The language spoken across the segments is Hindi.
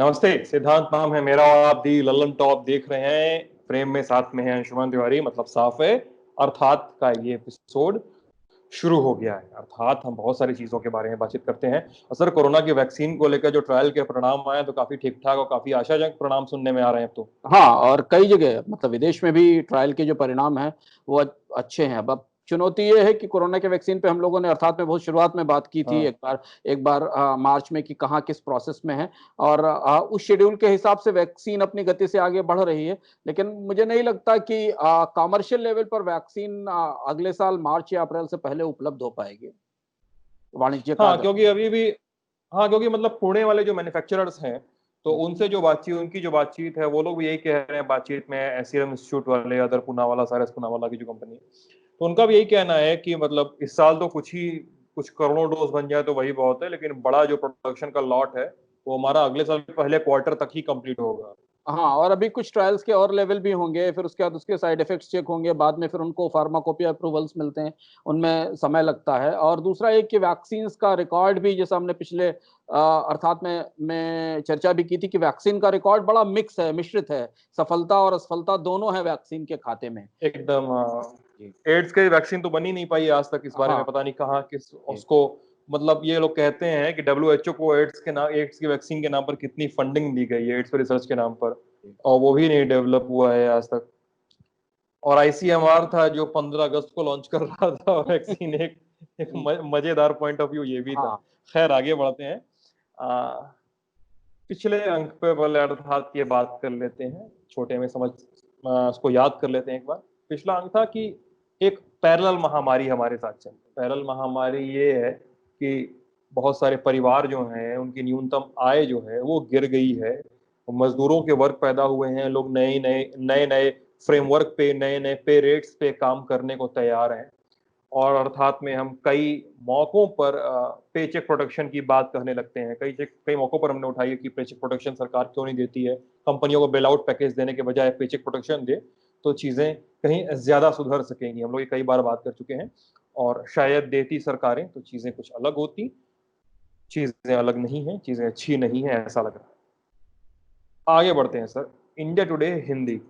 नमस्ते। सिद्धांत नाम है मेरा और आप दी लल्लन टॉप देख रहे हैं। फ्रेम में साथ में है अंशुमान तिवारी, मतलब साफ है। अर्थात का ये एपिसोड शुरू हो गया है। अर्थात हम बहुत सारी चीजों के बारे में बातचीत करते हैं। और सर, कोरोना की वैक्सीन को लेकर जो ट्रायल के परिणाम आए तो काफी ठीक ठाक और काफी आशाजनक परिणाम सुनने में आ रहे हैं अब तो। हाँ, और कई जगह मतलब विदेश में भी ट्रायल के जो परिणाम हैं वो अच्छे हैं। अब चुनौती ये है कि कोरोना के वैक्सीन पे हम लोगों ने अर्थात में बहुत शुरुआत में बात की थी हाँ एक बार मार्च में कि कहाँ किस प्रोसेस में है। और उस शेड्यूल के हिसाब से वैक्सीन अपनी गति से आगे बढ़ रही है। लेकिन मुझे नहीं लगता कि कमर्शियल लेवल पर वैक्सीन अगले साल मार्च या अप्रैल से पहले उपलब्ध हो पाएगी वाणिज्य का। हाँ, क्योंकि अभी भी, हाँ क्योंकि मतलब पुणे वाले जो मैन्युफैक्चरर्स हैं तो उनसे जो बातचीत, उनकी जो बातचीत है, वो लोग भी यही कह रहे हैं बातचीत में। सीरम इंस्टीट्यूट वाले, अदर पूनावाला, साइरस पूनावाला की जो कंपनी है, तो उनका भी यही कहना है कि मतलब इस साल तो कुछ करोड़ों डोज बन जाए तो वही बहुत है, लेकिन बड़ा जो प्रोडक्शन का लॉट है वो हमारा अगले साल के पहले क्वार्टर तक ही कंप्लीट होगा। हाँ, और अभी कुछ ट्रायल्स के और लेवल भी होंगे, फिर उसके बाद उसके साइड इफेक्ट्स चेक होंगे, बाद में फिर उनको फार्माकोपिया अप्रूवल्स मिलते हैं, उनमें समय लगता है। और दूसरा एक कि वैक्सीन्स का रिकॉर्ड भी, जैसा हमने पिछले अर्थात में चर्चा भी की थी कि वैक्सीन का रिकॉर्ड बड़ा मिक्स है, मिश्रित है। सफलता और असफलता दोनों है वैक्सीन के खाते में। एकदम। जी। एड्स की वैक्सीन तो बनी नहीं पाई आज तक। इस बारे में हाँ। पता नहीं कहाँ किस जी। उसको, मतलब ये लोग कहते हैं कि WHO को एड्स की वैक्सीन के नाम पर कितनी फंडिंग दी गई है, एड्स पर रिसर्च के नाम पर, जी। और वो भी नहीं डेवलप हुआ है आज तक। और ICMR था जो 15 अगस्त को लॉन्च कर रहा था वैक्सीन। एक मजेदार पॉइंट ऑफ व्यू ये भी था। हाँ। खैर, आगे बढ़ते हैं। पिछले अंक पे पहले अर्थात ये बात कर लेते हैं, छोटे में समझ उसको याद कर लेते हैं एक बार। पिछला अंक था कि एक पैरेलल महामारी हमारे साथ चल रही। पैरेलल महामारी ये है कि बहुत सारे परिवार जो हैं उनकी न्यूनतम आय जो है वो गिर गई है। मजदूरों के वर्ग पैदा हुए हैं, लोग नए नए नए नए फ्रेमवर्क पे, नए नए पे रेट्स पे काम करने को तैयार हैं। और अर्थात में हम कई मौकों पर पे चेक प्रोटेक्शन की बात करने लगते हैं। कई मौकों पर हमने उठाई है कि पे चेक प्रोटेक्शन सरकार क्यों नहीं देती है, कंपनियों को बेल आउट पैकेज देने के बजाय पे चेक प्रोटेक्शन दे तो चीजें कहीं ज्यादा सुधर सकेंगी। हम लोग ये कई बार बात कर चुके हैं, और शायद देती सरकारें तो चीजें कुछ अलग होती। चीजें अलग नहीं है, चीजें अच्छी नहीं है, ऐसा लग रहा है। आगे बढ़ते हैं सर। इंडिया टुडे हिंदी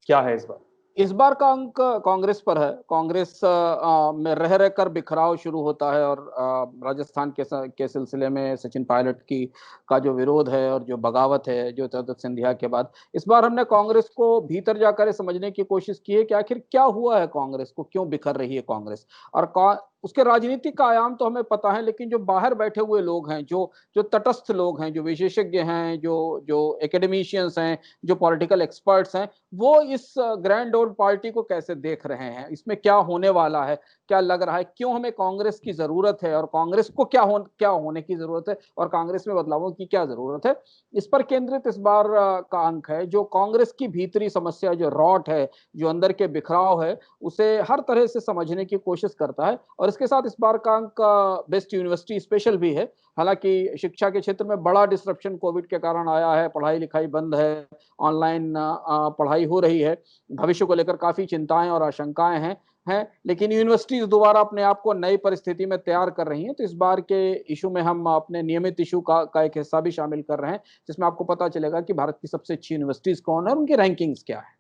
क्या है इस बार? इस बार का अंक कांग्रेस पर है। कांग्रेस में रह रहकर बिखराव शुरू होता है, और राजस्थान के सिलसिले में सचिन पायलट की का जो विरोध है और जो बगावत है ज्योतिरादित्य सिंधिया के बाद, इस बार हमने कांग्रेस को भीतर जाकर ये समझने की कोशिश की है कि आखिर क्या हुआ है, कांग्रेस को क्यों बिखर रही है कांग्रेस। और उसके राजनीतिक का आयाम तो हमें पता है, लेकिन जो बाहर बैठे हुए लोग हैं, जो जो तटस्थ लोग हैं, जो विशेषज्ञ हैं, जो जो एकेडमिशियंस हैं, जो पॉलिटिकल एक्सपर्ट्स हैं, वो इस ग्रैंड ओल्ड पार्टी को कैसे देख रहे हैं, इसमें क्या होने वाला है, क्या लग रहा है, क्यों हमें कांग्रेस की जरूरत है, और कांग्रेस को क्या होने की जरूरत है, और कांग्रेस में बदलावों की क्या जरूरत है, इस पर केंद्रित इस बार का अंक है। जो कांग्रेस की भीतरी समस्या, जो रॉट है, जो अंदर के बिखराव है, उसे हर तरह से समझने की कोशिश करता है। और इसके साथ इस बार का अंक बेस्ट यूनिवर्सिटी स्पेशल भी है। हालांकि शिक्षा के क्षेत्र में बड़ा डिसरप्शन कोविड के कारण आया है, पढ़ाई लिखाई बंद है, ऑनलाइन पढ़ाई हो रही है, भविष्य को लेकर काफी चिंताएं और आशंकाएं हैं। लेकिन यूनिवर्सिटीज दोबारा अपने आप को नई परिस्थिति में तैयार कर रही हैं। तो इस बार के इशू में हम अपने नियमित इशू का एक हिस्सा भी शामिल कर रहे हैं, जिसमें आपको पता चलेगा कि भारत की सबसे अच्छी यूनिवर्सिटीज कौन है और उनकी रैंकिंग्स क्या है।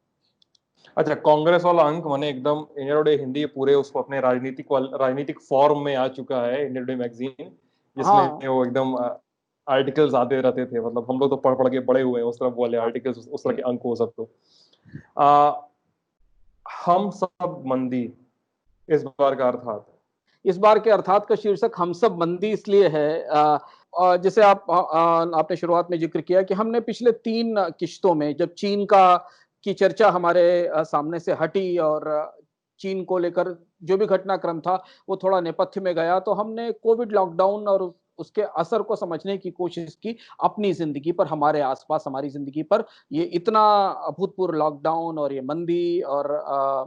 अच्छा, कांग्रेस वाला अंक मैंने एकदम, इंडिया टुडे हिंदी पूरे उसको अपने राजनीतिक फॉर्म में आ चुका है, इंडिया टुडे मैगजीन, जिसमें हाँ। वो एकदम आर्टिकल्स आते रहते थे। मतलब हम लोग तो पढ़ पढ़ के बड़े हुए हैं उस तरह वाले हाँ। आर्टिकल्स, उस तरह के अंक हो सब। तो आ, हम सब मंदी इस बार का अर्थात है। इस बार के अर्थात का शीर्षक हम सब मंदी इसलिए है, और जैसे आपने शुरुआत में जिक्र किया कि हमने पिछले 3 किश्तों में, जब चीन का की चर्चा हमारे सामने से हटी, और चीन को लेकर जो भी घटनाक्रम था वो थोड़ा नेपथ्य में गया, तो हमने कोविड लॉकडाउन और उसके असर को समझने की कोशिश की अपनी जिंदगी पर, हमारे आसपास हमारी जिंदगी पर। ये इतना अभूतपूर्व लॉकडाउन और ये मंदी और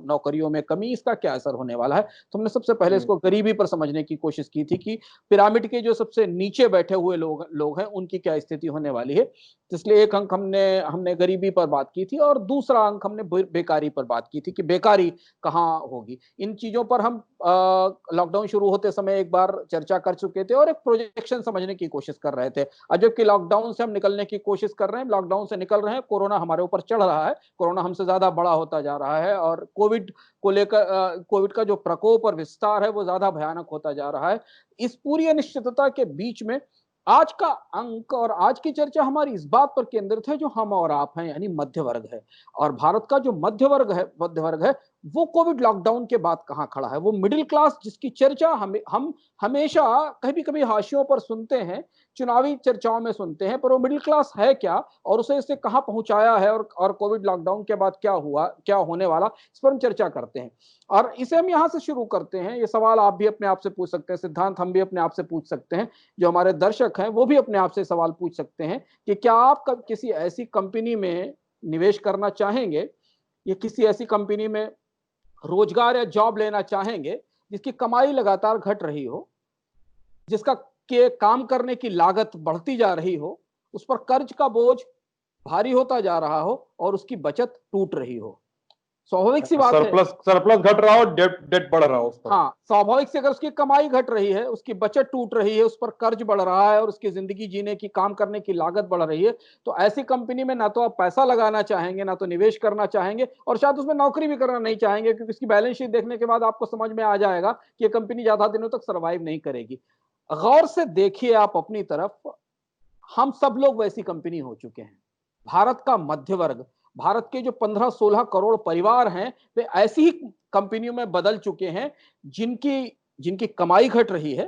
नौकरियों में कमी, इसका क्या असर होने वाला है। तो हमने सबसे पहले इसको गरीबी पर समझने की कोशिश की थी कि पिरामिड के जो सबसे नीचे बैठे हुए लोग हैं, उनकी क्या स्थिति होने वाली है। तो इसलिए एक अंक हमने हमने गरीबी पर बात की थी, और दूसरा अंक हमने बेकारी पर बात की थी कि बेकारी कहाँ होगी। इन चीजों पर हम लॉकडाउन शुरू होते समय एक बार चर्चा कर चुके थे, और एक प्रोजेक्शन इलेक्शन समझने की कोशिश कर रहे थे। और जबकि लॉकडाउन से हम निकलने की कोशिश कर रहे हैं, लॉकडाउन से निकल रहे हैं, कोरोना हमारे ऊपर चढ़ रहा है, कोरोना हमसे ज्यादा बड़ा होता जा रहा है और कोविड को लेकर कोविड का जो प्रकोप और विस्तार है वो ज्यादा भयानक होता जा रहा है। इस पूरी अनिश्चितता के बीच में आज का अंक और आज की चर्चा हमारी इस बात पर केंद्रित है जो हम और आप हैं, यानी मध्य वर्ग है। और भारत का जो मध्य वर्ग है वो कोविड लॉकडाउन के बाद कहां खड़ा है? वो मिडिल क्लास जिसकी चर्चा हम हमेशा कभी कभी हाशियों पर सुनते हैं, चुनावी चर्चाओं में सुनते हैं, पर वो मिडिल क्लास है क्या और उसे इससे कहां पहुंचाया है और कोविड लॉकडाउन के बाद क्या हुआ, क्या होने वाला, इस पर हम चर्चा करते हैं। और इसे हम यहां से शुरू करते हैं। ये सवाल आप भी अपने आप से पूछ सकते हैं, सिद्धांत हम भी अपने आप से पूछ सकते हैं, जो हमारे दर्शक हैं वो भी अपने आप से सवाल पूछ सकते हैं कि क्या आप किसी ऐसी कंपनी में निवेश करना चाहेंगे या किसी ऐसी कंपनी में रोजगार या जॉब लेना चाहेंगे जिसकी कमाई लगातार घट रही हो, जिसका के काम करने की लागत बढ़ती जा रही हो, उस पर कर्ज का बोझ भारी होता जा रहा हो और उसकी बचत टूट रही हो? स्वाभाविक सी बात है, सरप्लस सरप्लस घट रहा हो, डेट डेट बढ़ रहा हो उस पर। हाँ, स्वाभाविक से अगर उसकी कमाई घट रही है, उसकी बचत टूट रही है, उस पर कर्ज बढ़ रहा है और उसकी जिंदगी जीने की, काम करने की लागत बढ़ रही है, तो ऐसी कंपनी में ना तो आप पैसा लगाना चाहेंगे, ना तो निवेश करना चाहेंगे और शायद उसमें नौकरी भी करना नहीं चाहेंगे, क्योंकि उसकी बैलेंस शीट देखने के बाद आपको समझ में आ जाएगा कि ये कंपनी ज्यादा दिनों तक सर्वाइव नहीं करेगी। गौर से देखिए आप अपनी तरफ, हम सब लोग वैसी कंपनी हो चुके हैं। भारत का मध्य वर्ग, भारत के जो 15-16 करोड़ परिवार हैं, वे ऐसी ही कंपनियों में बदल चुके हैं जिनकी जिनकी कमाई घट रही है,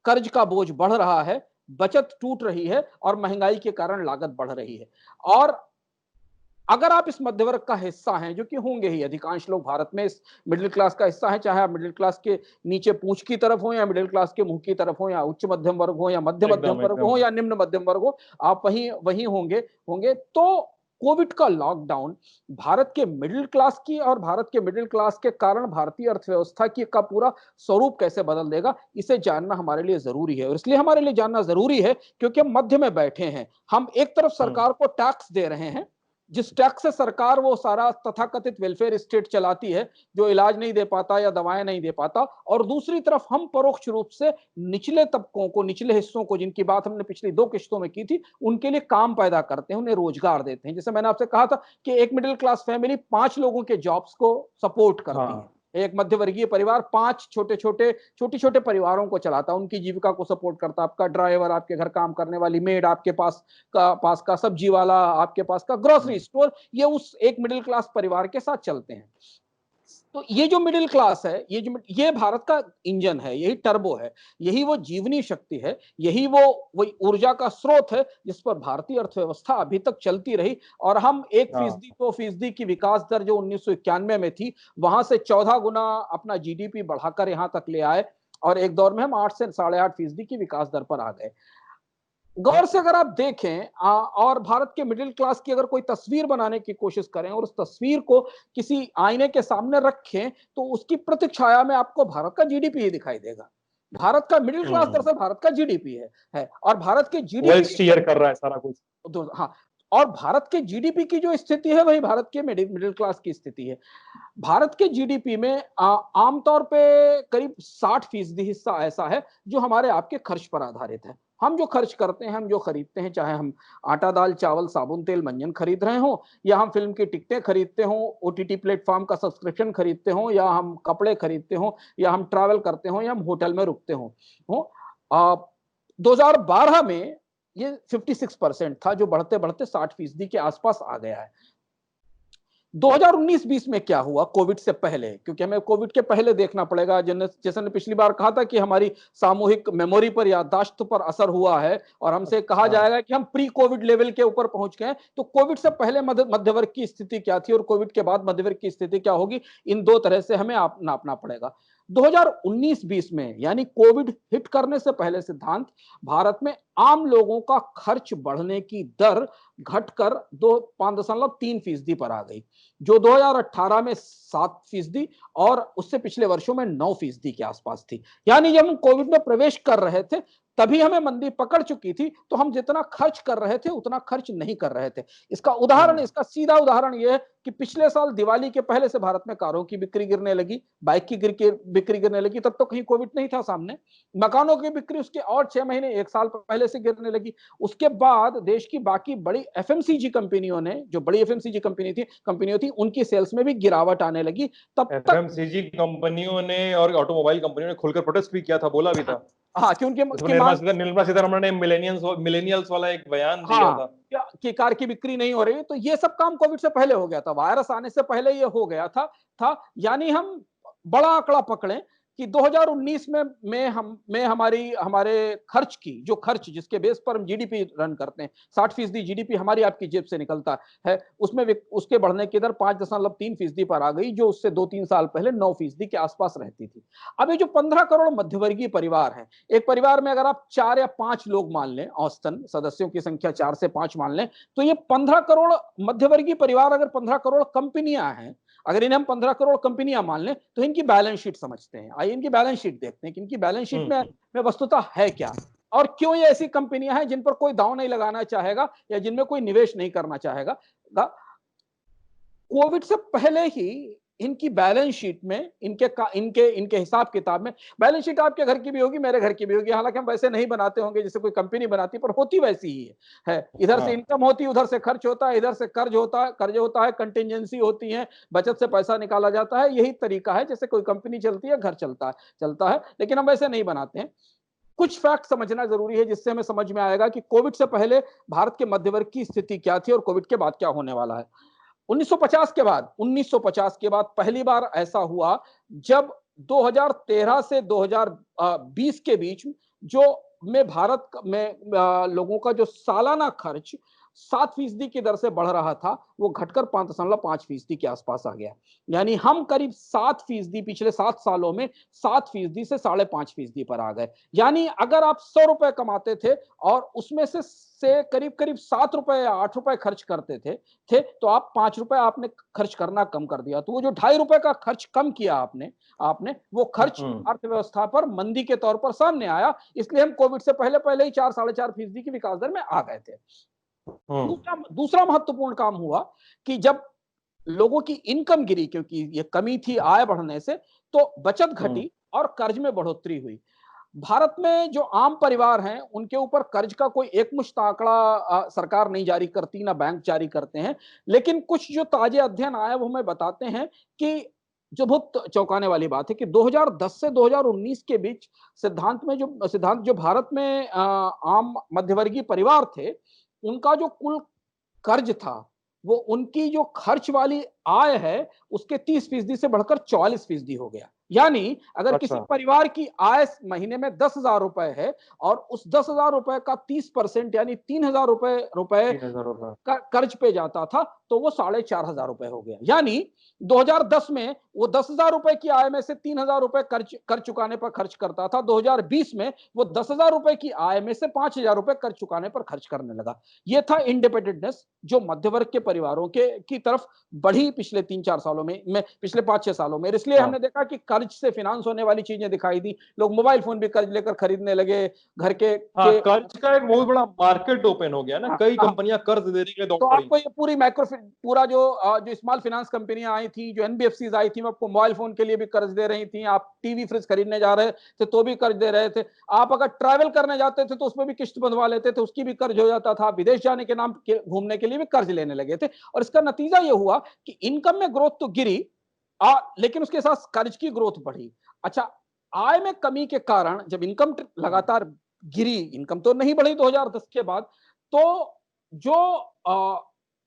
कर्ज का बोझ बढ़ रहा है, बचत टूट रही है और महंगाई के कारण लागत बढ़ रही है। और अगर आप इस मध्य वर्ग का हिस्सा हैं, जो कि होंगे ही, अधिकांश लोग भारत में इस मिडिल क्लास का हिस्सा हैं, चाहे आप मिडिल क्लास के नीचे पूंछ की तरफ हो या मिडिल क्लास के मुंह की तरफ हो या उच्च मध्यम वर्ग हो या मध्य मध्यम एकदम वर्ग एकदम। हो या निम्न मध्यम वर्ग हो, आप वही वही होंगे होंगे तो कोविड का लॉकडाउन भारत के मिडिल क्लास की और भारत के मिडिल क्लास के कारण भारतीय अर्थव्यवस्था की का पूरा स्वरूप कैसे बदल देगा, इसे जानना हमारे लिए जरूरी है। और इसलिए हमारे लिए जानना जरूरी है क्योंकि हम मध्य में बैठे हैं। हम एक तरफ सरकार को टैक्स दे रहे हैं, जिस टैक्स से सरकार वो सारा तथाकथित वेलफेयर स्टेट चलाती है जो इलाज नहीं दे पाता या दवाएं नहीं दे पाता, और दूसरी तरफ हम परोक्ष रूप से निचले तबकों को, निचले हिस्सों को, जिनकी बात हमने पिछली 2 किश्तों में की थी, उनके लिए काम पैदा करते हैं, उन्हें रोजगार देते हैं। जैसे मैंने आपसे कहा था कि एक मिडिल क्लास फैमिली 5 लोगों के जॉब्स को सपोर्ट करती है। हाँ, एक मध्यवर्गीय परिवार 5 छोटे छोटे परिवारों को चलाता है, उनकी जीविका को सपोर्ट करता है। आपका ड्राइवर, आपके घर काम करने वाली मेड, आपके पास का सब्जी वाला, आपके पास का ग्रोसरी स्टोर, ये उस एक मिडिल क्लास परिवार के साथ चलते हैं। तो ये जो मिडिल क्लास है, ये भारत का इंजन है, यही टर्बो है, यही वो जीवनी शक्ति है, यही वो ऊर्जा का स्रोत है जिस पर भारतीय अर्थव्यवस्था अभी तक चलती रही। और हम 1% 2% की विकास दर जो 1991 में थी, वहां से 14 गुना अपना जीडीपी बढ़ाकर यहां तक ले आए और एक दौर में हम 8 से 8.5% की विकास दर पर आ गए। गौर से अगर आप देखें और भारत के मिडिल क्लास की अगर कोई तस्वीर बनाने की कोशिश करें और उस तस्वीर को किसी आईने के सामने रखें, तो उसकी प्रतिछाया में आपको भारत का जीडीपी ही दिखाई देगा। भारत का मिडिल क्लास दरअसल भारत का जीडीपी है और भारत के वही जीडीपी स्टीयर कर रहा है सारा कुछ। हाँ, और भारत के जीडीपी की जो स्थिति है वही भारत के मिडिल क्लास की स्थिति है। भारत के जीडीपी में आमतौर पे करीब 60% हिस्सा ऐसा है जो हमारे आपके खर्च पर आधारित है। हम जो खर्च करते हैं, हम जो खरीदते हैं, चाहे हम आटा दाल चावल साबुन तेल मंजन खरीद रहे हो, या हम फिल्म की टिकटें खरीदते हो, ओटीटी प्लेटफॉर्म का सब्सक्रिप्शन खरीदते हो, या हम कपड़े खरीदते हो, या हम ट्रैवल करते हो, या हम होटल में रुकते हो। 2012 में ये 56% था, जो बढ़ते बढ़ते 60% के आसपास आ गया है। 2019-20 में क्या हुआ कोविड से पहले, क्योंकि हमें कोविड के पहले देखना पड़ेगा। जैसे ने पिछली बार कहा था कि हमारी सामूहिक मेमोरी पर, याददाश्त पर असर हुआ है और हमसे कहा जाएगा कि हम प्री कोविड लेवल के ऊपर पहुंच गए। तो कोविड से पहले मध्य वर्ग की स्थिति क्या थी और कोविड के बाद मध्य वर्ग की स्थिति क्या होगी, इन 2 तरह से हमें नापना पड़ेगा। 2019-20 में, यानी कोविड हिट करने से पहले, सिद्धांत, भारत में आम लोगों का खर्च बढ़ने की दर घटकर 5.3% पर आ गई, जो 2018 में 7% और उससे पिछले वर्षों में 9% के आसपास थी। यानी जब हम कोविड में प्रवेश कर रहे थे तभी हमें मंदी पकड़ चुकी थी, तो हम जितना खर्च कर रहे थे उतना खर्च नहीं कर रहे थे। इसका सीधा उदाहरण यह है कि पिछले साल दिवाली के पहले से भारत में कारों की बिक्री गिरने लगी, बाइक की बिक्री गिरने लगी, तब तो कहीं कोविड नहीं था सामने। मकानों की बिक्री उसके और 6 महीने 1 साल पहले से गिरने लगी। उसके बाद देश की बाकी बड़ी एफएमसीजी कंपनियों ने, जो बड़ी एफएमसीजी कंपनियों थी, उनकी सेल्स में भी गिरावट आने लगी। तब तक एफएमसीजी कंपनियों ने और ऑटोमोबाइल कंपनियों ने खुलकर प्रोटेस्ट भी किया था, बोला भी था। हाँ, कि उनकी निर्मला सीतारमण ने मिलेनियल्स वाला एक बयान दिया हाँ, था कि कार की बिक्री नहीं हो रही। तो ये सब काम कोविड से पहले हो गया था, वायरस आने से पहले ये हो गया था। यानी हम बड़ा आंकड़ा पकड़ें कि 2019 में हमारे खर्च की, जो खर्च जिसके बेस पर हम जीडीपी रन करते हैं, 60% जीडीपी हमारी आपकी जेब से निकलता है, उसमें उसके बढ़ने की दर 5.3% पर आ गई, जो उससे 2-3 साल पहले 9% के आसपास रहती थी। अब ये जो 15 करोड़ मध्यवर्गीय परिवार है, एक परिवार में अगर आप 4 या 5 लोग मान लें, औसतन सदस्यों की संख्या 4 से 5 मान लें, तो ये 15 करोड़ मध्यवर्गीय परिवार, अगर 15 करोड़ कंपनियां हैं, अगर इन्हें हम 15 करोड़ कंपनियां मान लें, तो इनकी बैलेंस शीट समझते हैं। आइए इनकी बैलेंस शीट देखते हैं कि इनकी बैलेंस शीट में वस्तुतः है क्या, और क्यों ये ऐसी कंपनियां हैं जिन पर कोई दांव नहीं लगाना चाहेगा या जिनमें कोई निवेश नहीं करना चाहेगा। कोविड से पहले ही इनकी बैलेंस शीट में, इनके हिसाब किताब में, बैलेंस शीट आपके घर की भी होगी, मेरे घर की भी होगी, हालांकि हम वैसे नहीं बनाते होंगे जैसे कोई कंपनी बनाती, पर होती वैसी ही है। इधर से इनकम होती है, उधर से खर्च होता है, इधर से कर्ज होता है, कंटिजेंसी होती है, बचत से पैसा निकाला जाता है। यही तरीका है जैसे कोई कंपनी चलती है, घर चलता है, लेकिन हम वैसे नहीं बनाते हैं। कुछ फैक्ट समझना जरूरी है जिससे हमें समझ में आएगा कि कोविड से पहले भारत के मध्यवर्ग की स्थिति क्या थी और कोविड के बाद क्या होने वाला है। 1950 के बाद पहली बार ऐसा हुआ जब 2013 से 2020 के बीच भारत में लोगों का जो सालाना खर्च 7% की दर से बढ़ रहा था, वो घटकर 5.5% के आसपास आ गया। यानी हम करीब 7% पिछले 7 सालों में 7% से 5.5% पर आ गए। यानी अगर आप 100 रुपए कमाते थे और उसमें से करीब 7 रुपए या 8 रुपए खर्च करते थे, तो आप 5 रुपए आपने खर्च करना कम कर दिया। तो वो जो 2.5 रुपए का खर्च कम किया आपने वो खर्च अर्थव्यवस्था पर मंदी के तौर पर सामने आया। इसलिए हम कोविड से पहले ही 4-4.5% की विकास दर में आ गए थे। दूसरा महत्वपूर्ण काम हुआ कि जब लोगों की इनकम गिरी, क्योंकि ये कमी थी आय बढ़ने से, तो बचत घटी और कर्ज में बढ़ोतरी हुई। भारत में जो आम परिवार हैं, उनके ऊपर कर्ज का कोई एकमुश्त आंकड़ा सरकार नहीं जारी करती, ना बैंक जारी करते हैं, लेकिन कुछ जो ताजे अध्ययन आए वो हमें बताते हैं कि जो बहुत चौंकाने वाली बात है कि 2010 से 2019 के बीच सिद्धांत जो भारत में आम मध्यवर्गीय परिवार थे, उनका जो कुल कर्ज था, वो उनकी जो खर्च वाली आय है उसके 30% से बढ़कर 44% हो गया। यानी अगर किसी परिवार की आय महीने में 10,000 रुपए है और उस 10,000 रुपए का 30% यानी 3,000 रुपए कर्ज पे जाता था, तो वो 4,500 रुपए हो गया। यानी 2010 में वो 10,000 रुपए की आय में से 3,000 रुपए कर चुकाने पर खर्च करता था, 2020 में वो 10,000 रुपए की आय में से 5,000 रुपए कर चुकाने पर खर्च करने लगा। ये था इंडिपेंडेंटनेस जो मध्यवर्ग के परिवारों की तरफ बढ़ी पिछले 3-4 सालों में, पिछले 5-6 सालों में। इसलिए हमने देखा कि कर्ज से फाइनेंस होने वाली चीजें दिखाई दी, लोग मोबाइल फोन भी कर्ज लेकर खरीदने लगे, घर के कर्ज का एक बहुत बड़ा मार्केट ओपन हो गया ना, कई कंपनियां कर्ज देने के लिए दौड़ तो पड़ी। आपको ये पूरा जो स्मॉल फाइनेंस कंपनियां आई थी, जो एनबीएफसीज आई थी, वो आपको मोबाइल फोन के लिए भी कर्ज दे रही थी, आप टीवी फ्रिज खरीदने जा रहे थे तो भी कर्ज दे रहे थे, आप अगर ट्रैवल करने जाते थे तो उसमें भी किस्त बंधवा लेते थे, उसकी भी कर्ज हो जाता था, विदेश जाने के नाम घूमने के लिए भी कर्ज लेने लगे थे। और इसका नतीजा ये हुआ कि इनकम में ग्रोथ तो गिरी, लेकिन उसके साथ कर्ज की ग्रोथ बढ़ी। अच्छा, आय में कमी के कारण जब इनकम लगातार गिरी, इनकम तो नहीं बढ़ी 2010 के बाद, तो जो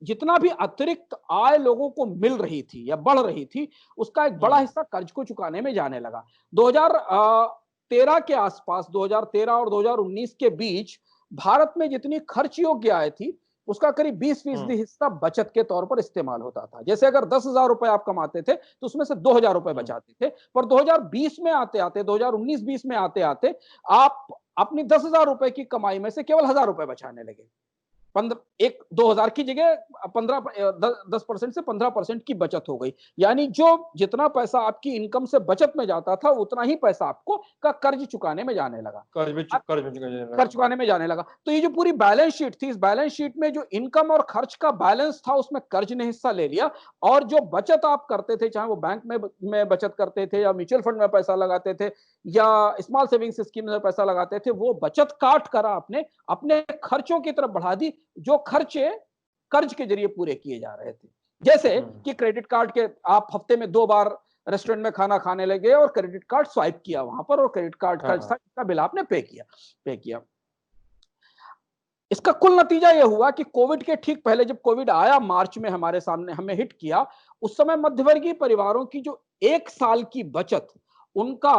जितना भी अतिरिक्त आय लोगों को मिल रही थी या बढ़ रही थी, उसका एक बड़ा हिस्सा कर्ज को चुकाने में जाने लगा। 2013 के आसपास, 2013 और 2019 के बीच भारत में जितनी खर्च योग्य आय थी, उसका करीब 20% हिस्सा बचत के तौर पर इस्तेमाल होता था। जैसे अगर 10,000 रुपए आप कमाते थे तो उसमें से 2,000 रुपए बचाते थे, पर 2020 में आते आते 2019-20 में आते आते आप अपनी 10,000 रुपए की कमाई में से केवल 1,000 रुपए बचाने लगे। 2,000 की जगह 10% से 15% की बचत हो गई। यानी जो जितना पैसा आपकी इनकम से बचत में जाता था उतना ही पैसा आपको का कर्ज चुकाने में जाने लगा। कर्ज चुकाने में जाने लगा। तो ये जो पूरी बैलेंस शीट थी, इस बैलेंस शीट में जो इनकम और खर्च का बैलेंस था उसमें कर्ज ने हिस्सा ले लिया, और जो बचत आप करते थे, चाहे वो बैंक में बचत करते थे या म्यूचुअल फंड में पैसा लगाते थे या स्मॉल सेविंग्स स्कीम में पैसा लगाते थे, वो बचत काट कर आपने अपने खर्चों की तरफ बढ़ा दी, जो खर्चे कर्ज के जरिए पूरे किए जा रहे थे। जैसे कि क्रेडिट कार्ड के आप हफ्ते में 2 बार रेस्टोरेंट में खाना खाने लगे और क्रेडिट कार्ड स्वाइप किया वहां पर, और क्रेडिट कार्ड का इसका बिल आपने पे किया। इसका कुल नतीजा यह हुआ कि कोविड के ठीक पहले, जब कोविड आया मार्च में हमारे सामने, हमें हिट किया, उस समय मध्यवर्गीय परिवारों की जो 1 साल की बचत उनका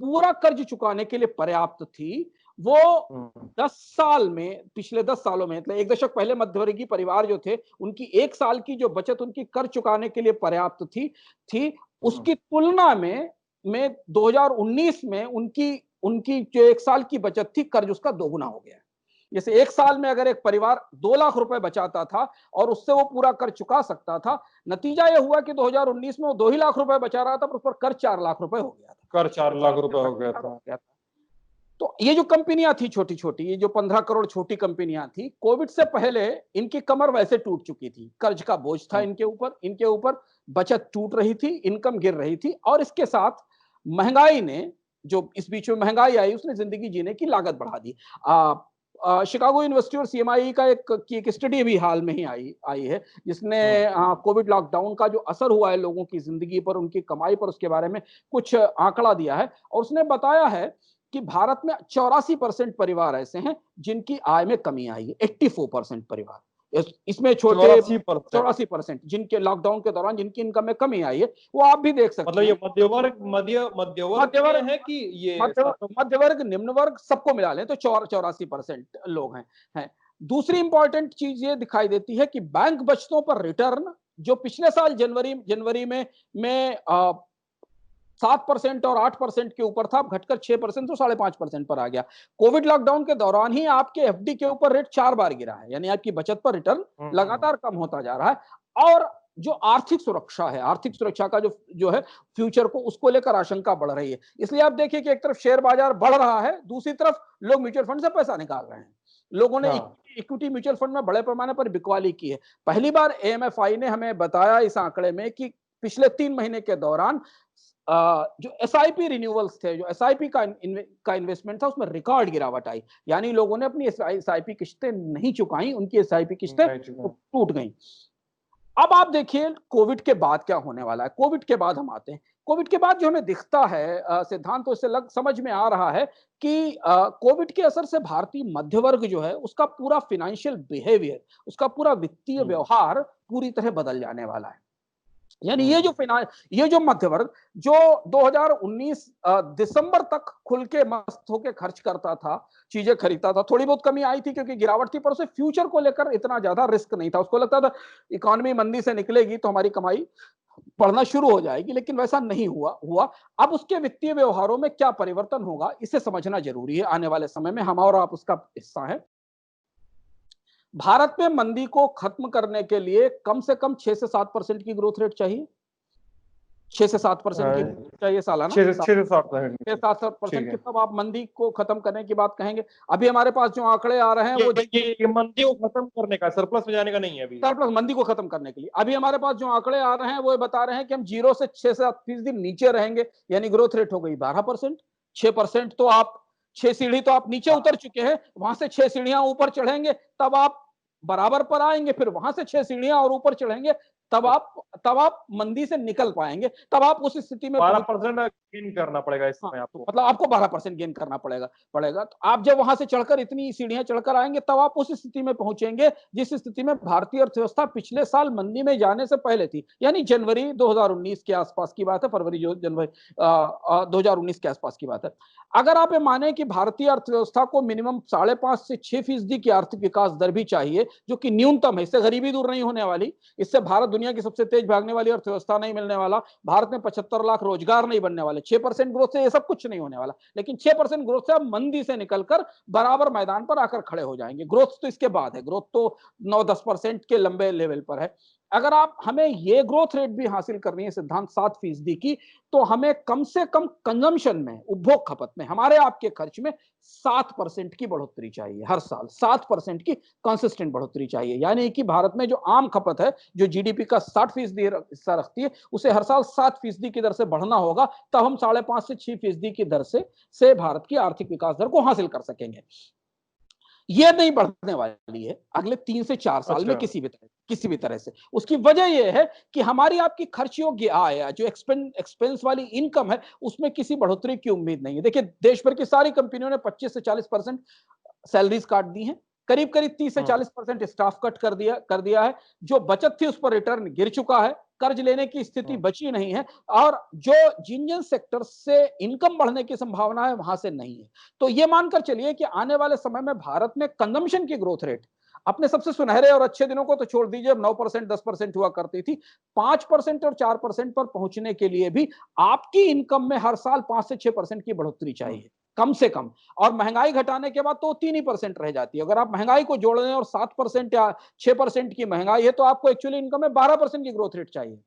पूरा कर्ज चुकाने के लिए पर्याप्त थी, वो 10 साल में, पिछले 10 सालों में, मतलब 1 दशक पहले मध्यवर्गीय परिवार जो थे उनकी 1 साल की जो बचत उनकी कर्ज चुकाने के लिए पर्याप्त थी, उसकी तुलना में 2019 में उनकी जो 1 साल की बचत थी, कर्ज उसका दोगुना हो गया। जैसे 1 साल में अगर एक परिवार 2 लाख रुपए बचाता था और उससे वो पूरा कर्ज चुका सकता था, नतीजा यह हुआ कि 2019 में वो 2 ही लाख रुपए बचा रहा था, पर उस पर कर्ज 4 लाख रुपए हो गया था। कर्ज 4 लाख रुपए हो गया था। तो ये जो कंपनियां थी छोटी-छोटी, ये जो 15 करोड़ छोटी कंपनियां थी, कोविड से पहले इनकी कमर वैसे टूट चुकी थी, कर्ज का बोझ था इनके ऊपर बचत टूट रही थी, इनकम गिर रही थी, और इसके साथ महंगाई ने, जो इस बीच में महंगाई आई, उसने जिंदगी जीने की लागत बढ़ा दी। शिकागो यूनिवर्सिटी और सीएमआई का एक स्टडी भी हाल में ही आई है, जिसने कोविड लॉकडाउन का जो असर हुआ है लोगों की जिंदगी पर, उनकी कमाई पर, उसके बारे में कुछ आंकड़ा दिया है, और उसने बताया है कि भारत में 84% परिवार ऐसे हैं जिनकी आय में कमी आई है। 84% परिवार, इसमें छोटे 84% जिनके लॉकडाउन के दौरान जिनकी इनकम में कमी आई है, वो आप भी देख सकते हैं। मतलब ये मध्यवर्ग है कि ये मध्यवर्ग, निम्न वर्ग, सबको मिला लें तो 84% लोग हैं। दूसरी इंपॉर्टेंट चीज ये दिखाई देती है कि बैंक बचतों पर रिटर्न, जो पिछले साल जनवरी में 7% और 8% के ऊपर था, घटकर 6% तो 5.5% पर आ गया। कोविड लॉकडाउन के दौरान ही आपके एफडी के ऊपर रेट 4 बार गिरा है, यानी आपकी बचत पर रिटर्न लगातार कम होता जा रहा है। और जो आर्थिक सुरक्षा का जो है फ्यूचर को, उसको लेकर आशंका बढ़ रही है। इसलिए आप देखिए कि एक तरफ शेयर बाजार बढ़ रहा है, दूसरी तरफ लोग म्यूचुअल फंड से पैसा निकाल रहे हैं। लोगों ने इक्विटी म्यूचुअल फंड में बड़े पैमाने पर बिकवाली की है। पहली बार एएमएफआई ने हमें बताया इस आंकड़े में कि पिछले 3 महीने के दौरान जो एसआईपी रिन्यूअल्स थे, जो एसआईपी का इन्वेस्टमेंट था, उसमें रिकॉर्ड गिरावट आई। यानी लोगों ने अपनी एसआईपी किस्तें नहीं चुकाई, उनकी एसआईपी किस्तें टूट गई। अब आप देखिए कोविड के बाद क्या होने वाला है। कोविड के बाद हम आते हैं, कोविड के बाद जो हमें दिखता है सिद्धांत, तो इससे समझ में आ रहा है कि कोविड के असर से भारतीय मध्यवर्ग जो है, उसका पूरा फाइनेंशियल बिहेवियर, उसका पूरा वित्तीय व्यवहार पूरी तरह बदल जाने वाला है। यानी ये जो मध्यवर्ग जो 2019 दिसंबर तक खुल के मस्त होके खर्च करता था, चीजें खरीदता था, थोड़ी बहुत कमी आई थी क्योंकि गिरावट थी, पर उसे फ्यूचर को लेकर इतना ज्यादा रिस्क नहीं था। उसको लगता था इकोनॉमी मंदी से निकलेगी तो हमारी कमाई बढ़ना शुरू हो जाएगी, लेकिन वैसा नहीं हुआ। अब उसके वित्तीय व्यवहारों में क्या परिवर्तन होगा, इसे समझना जरूरी है। आने वाले समय में हम और आप उसका हिस्सा है। भारत में मंदी को खत्म करने के लिए कम से कम 6 से 7% की ग्रोथ रेट चाहिए। 6 से 7% की चाहिए सालाना। 6 से 7% की तब आप मंदी को खत्म करने की बात कहेंगे। अभी हमारे पास जो आंकड़े आ रहे हैं वो ये मंदी को खत्म करने का, सरप्लस में जाने का नहीं है अभी। सरप्लस, मंदी को खत्म करने के लिए अभी हमारे पास जो आंकड़े आ रहे हैं वो बता रहे हैं कि हम 0 से 6 से 7% नीचे रहेंगे, यानी ग्रोथ रेट हो गई 12%। 6% तो आप 6 सीढ़ी तो आप नीचे उतर चुके हैं, वहां से 6 सीढ़ियां ऊपर चढ़ेंगे तब आप बराबर पर आएंगे, फिर वहां से 6 सीढ़ियां और ऊपर चढ़ेंगे तब आप मंदी से निकल पाएंगे। तब आप उस स्थिति में 12% गेन करना पड़ेगा इस समय आपको। मतलब आपको 12% गेन करना पड़ेगा। तो आप जब वहां से चढ़कर इतनी सीढ़ियां चढ़कर आएंगे तब आप उस स्थिति में पहुंचेंगे जिस स्थिति में भारतीय अर्थव्यवस्था पिछले साल मंदी में जाने से पहले थी, यानी जनवरी 2019 के आसपास की बात है, जनवरी 2019 के आसपास की बात है। अगर आप ये माने कि भारतीय अर्थव्यवस्था को मिनिमम 5.5 से 6% की आर्थिक विकास दर भी चाहिए, जो कि न्यूनतम है। इससे गरीबी दूर नहीं होने वाली, इससे भारत दुनिया की सबसे तेज भागने वाली अर्थव्यवस्था नहीं मिलने वाला, भारत में 75 लाख रोजगार नहीं बनने वाले। 6% ग्रोथ से ये सब कुछ नहीं होने वाला, लेकिन 6% ग्रोथ से आप मंदी से निकलकर बराबर मैदान पर आकर खड़े हो जाएंगे। ग्रोथ तो इसके बाद है, ग्रोथ तो 9-10% के लंबे लेवल पर है। अगर आप हमें ये ग्रोथ रेट भी हासिल करनी है सिद्धांत 7% की, तो हमें कम से कम कंजम्पशन में, उपभोग खपत में, हमारे आपके खर्च में 7% की बढ़ोतरी चाहिए हर साल। 7% की कंसिस्टेंट बढ़ोतरी चाहिए, यानी कि भारत में जो आम खपत है, जो जीडीपी का 60% हिस्सा रखती है, उसे हर साल 7% की दर से बढ़ना होगा, तब हम 5.5 से 6% की दर से भारत की आर्थिक विकास दर को हासिल कर सकेंगे। ये नहीं बढ़ने वाली है अगले 3 से 4 साल में किसी भी तरह से। उसकी वजह यह है कि हमारी आपकी खर्च योग्य आय, जो एक्सपेंस वाली इनकम है, उसमें किसी बढ़ोतरी की उम्मीद नहीं है। देखिए, देश भर की सारी कंपनियों ने 25 से 40% सैलरीज काट दी हैं, करीब करीब 30 से 40% स्टाफ कट कर दिया है। जो बचत थी उस पर रिटर्न गिर चुका है, कर्ज लेने की स्थिति बची नहीं है, और जो जिन सेक्टर से इनकम बढ़ने की संभावना है वहां से नहीं है। तो ये मानकर चलिए कि आने वाले समय में भारत में कंजम्पशन की ग्रोथ रेट अपने सबसे सुनहरे और अच्छे दिनों को तो छोड़ दीजिए, 9% 10% हुआ करती थी, 5% और 4% पर पहुंचने के लिए भी आपकी इनकम में हर साल 5 से 6% की बढ़ोतरी चाहिए कम से कम। और महंगाई घटाने के बाद तो 3% रह जाती है। अगर आप महंगाई को जोड़ दें और 7% या 6% की महंगाई है, तो आपको एक्चुअली इनकम में 12% की ग्रोथ रेट चाहिए।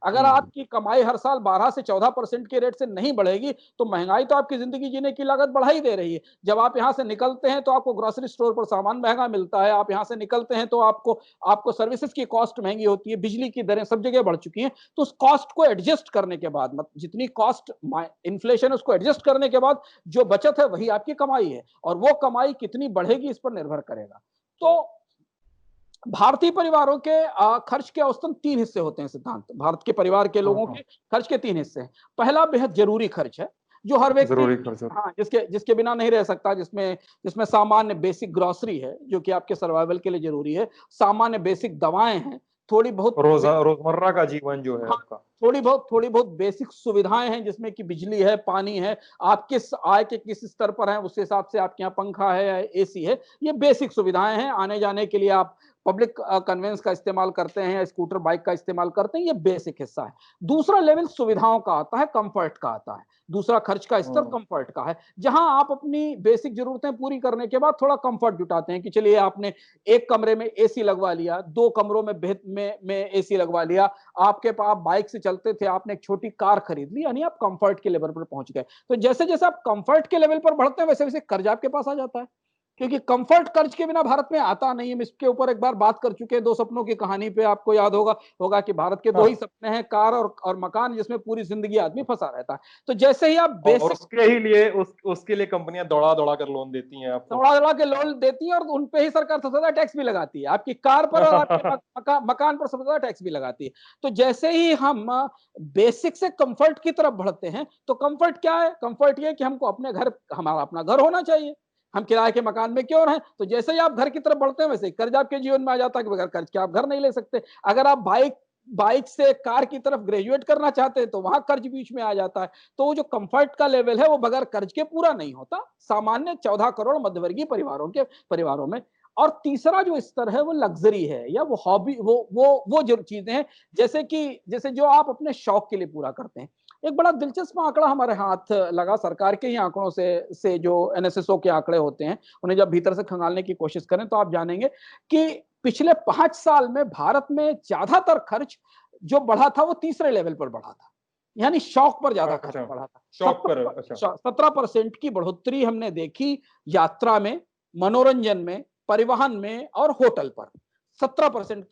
अगर आपकी कमाई हर साल 12 से 14% के रेट से नहीं बढ़ेगी, तो महंगाई तो आपकी जिंदगी जीने की लागत बढ़ा ही दे रही है। जब आप यहां से निकलते हैं तो आपको ग्रोसरी स्टोर पर सामान महंगा मिलता है, आप यहां से निकलते हैं तो आपको सर्विसेज की कॉस्ट महंगी होती है, बिजली की दरें सब जगह बढ़ चुकी हैं। तो उस कॉस्ट को एडजस्ट करने के बाद, जितनी कॉस्ट इन्फ्लेशन है उसको एडजस्ट करने के बाद जो बचत है वही आपकी कमाई है, और वो कमाई कितनी बढ़ेगी इस पर निर्भर करेगा। तो भारतीय परिवारों के खर्च के औसतन 3 हिस्से होते हैं सिद्धांत। भारत के परिवार के लोगों के खर्च के 3 हिस्से हैं। पहला बेहद जरूरी खर्च है, जो हर व्यक्ति जिसके बिना नहीं रह सकता, जिसमें सामान्य बेसिक ग्रोसरी है जो कि आपके सर्वाइवल के लिए जरूरी है, सामान्य बेसिक दवाएं हैं, थोड़ी बहुत रोजमर्रा का जीवन जो है आपका, थोड़ी बहुत बेसिक सुविधाएं हैं, जिसमें कि बिजली है, पानी है, आप किस आय के किस स्तर पर हैं उस हिसाब से आपके यहाँ पंखा है या एसी है, ये बेसिक सुविधाएं हैं। आने जाने के लिए आप पब्लिक कन्वेंस का इस्तेमाल करते हैं या स्कूटर बाइक का इस्तेमाल करते हैं, ये बेसिक हिस्सा है। दूसरा लेवल सुविधाओं का आता है, कंफर्ट का आता है। दूसरा खर्च का स्तर कंफर्ट का है, जहां आप अपनी बेसिक जरूरतें पूरी करने के बाद थोड़ा कंफर्ट जुटाते हैं कि चलिए आपने एक कमरे में एसी लगवा लिया, 2 कमरों में एसी लगवा लिया, आपके पास बाइक से चलते थे, आपने एक छोटी कार खरीद ली, यानी आप कंफर्ट के लेवल पर पहुंच गए। तो जैसे जैसे आप कंफर्ट के लेवल पर बढ़ते हैं, वैसे वैसे कर्ज आपके पास आ जाता है, क्योंकि कंफर्ट कर्ज के बिना भारत में आता नहीं है। हम इसके ऊपर एक बार बात कर चुके हैं, 2 सपनों की कहानी पे। आपको याद होगा कि भारत के 2 ही सपने हैं, कार और मकान, जिसमें पूरी जिंदगी आदमी फंसा रहता है। तो जैसे ही आप बेसिक, और उसके लिए कंपनियां दौड़ा के लोन देती हैं, आपको दौड़ा के लोन देती हैं, और उन पे ही सरकार सबसे ज्यादा टैक्स भी लगाती है, आपकी कार पर और आपके मकान पर सबसे ज्यादा टैक्स भी लगाती है। तो जैसे ही हम बेसिक से कंफर्ट की तरफ बढ़ते हैं, तो कंफर्ट क्या है? कंफर्ट ये कि हमको हमारा अपना घर होना चाहिए, हम किराए के मकान में क्यों रहें। तो जैसे ही आप घर की तरफ बढ़ते हैं, वैसे ही कर्ज आपके जीवन में आ जाता है कि बगैर कर्ज के आप घर नहीं ले सकते। अगर आप बाइक से कार की तरफ ग्रेजुएट करना चाहते हैं, तो वहां कर्ज बीच में आ जाता है। तो वो जो कंफर्ट का लेवल है, वो बगैर कर्ज के पूरा नहीं होता सामान्य 14 करोड़ मध्यवर्गीय परिवारों में। और तीसरा जो स्तर है वो लग्जरी है, या वो हॉबी, वो जो चीजें हैं, जैसे जो आप अपने शौक के लिए पूरा करते हैं। एक बड़ा दिलचस्प आंकड़ा हमारे हाथ लगा, सरकार के ही आंकड़ों से जो एनएसएसओ के आंकड़े होते हैं, उन्हें जब भीतर से खंगालने की कोशिश करें, तो आप जानेंगे कि पिछले 5 साल में भारत में ज्यादातर खर्च जो बढ़ा था वो तीसरे लेवल पर बढ़ा था, यानी शौक पर ज्यादा खर्च बढ़ा था। शौक पर 17% की बढ़ोतरी हमने देखी यात्रा में, मनोरंजन में, परिवहन में और होटल पर 17%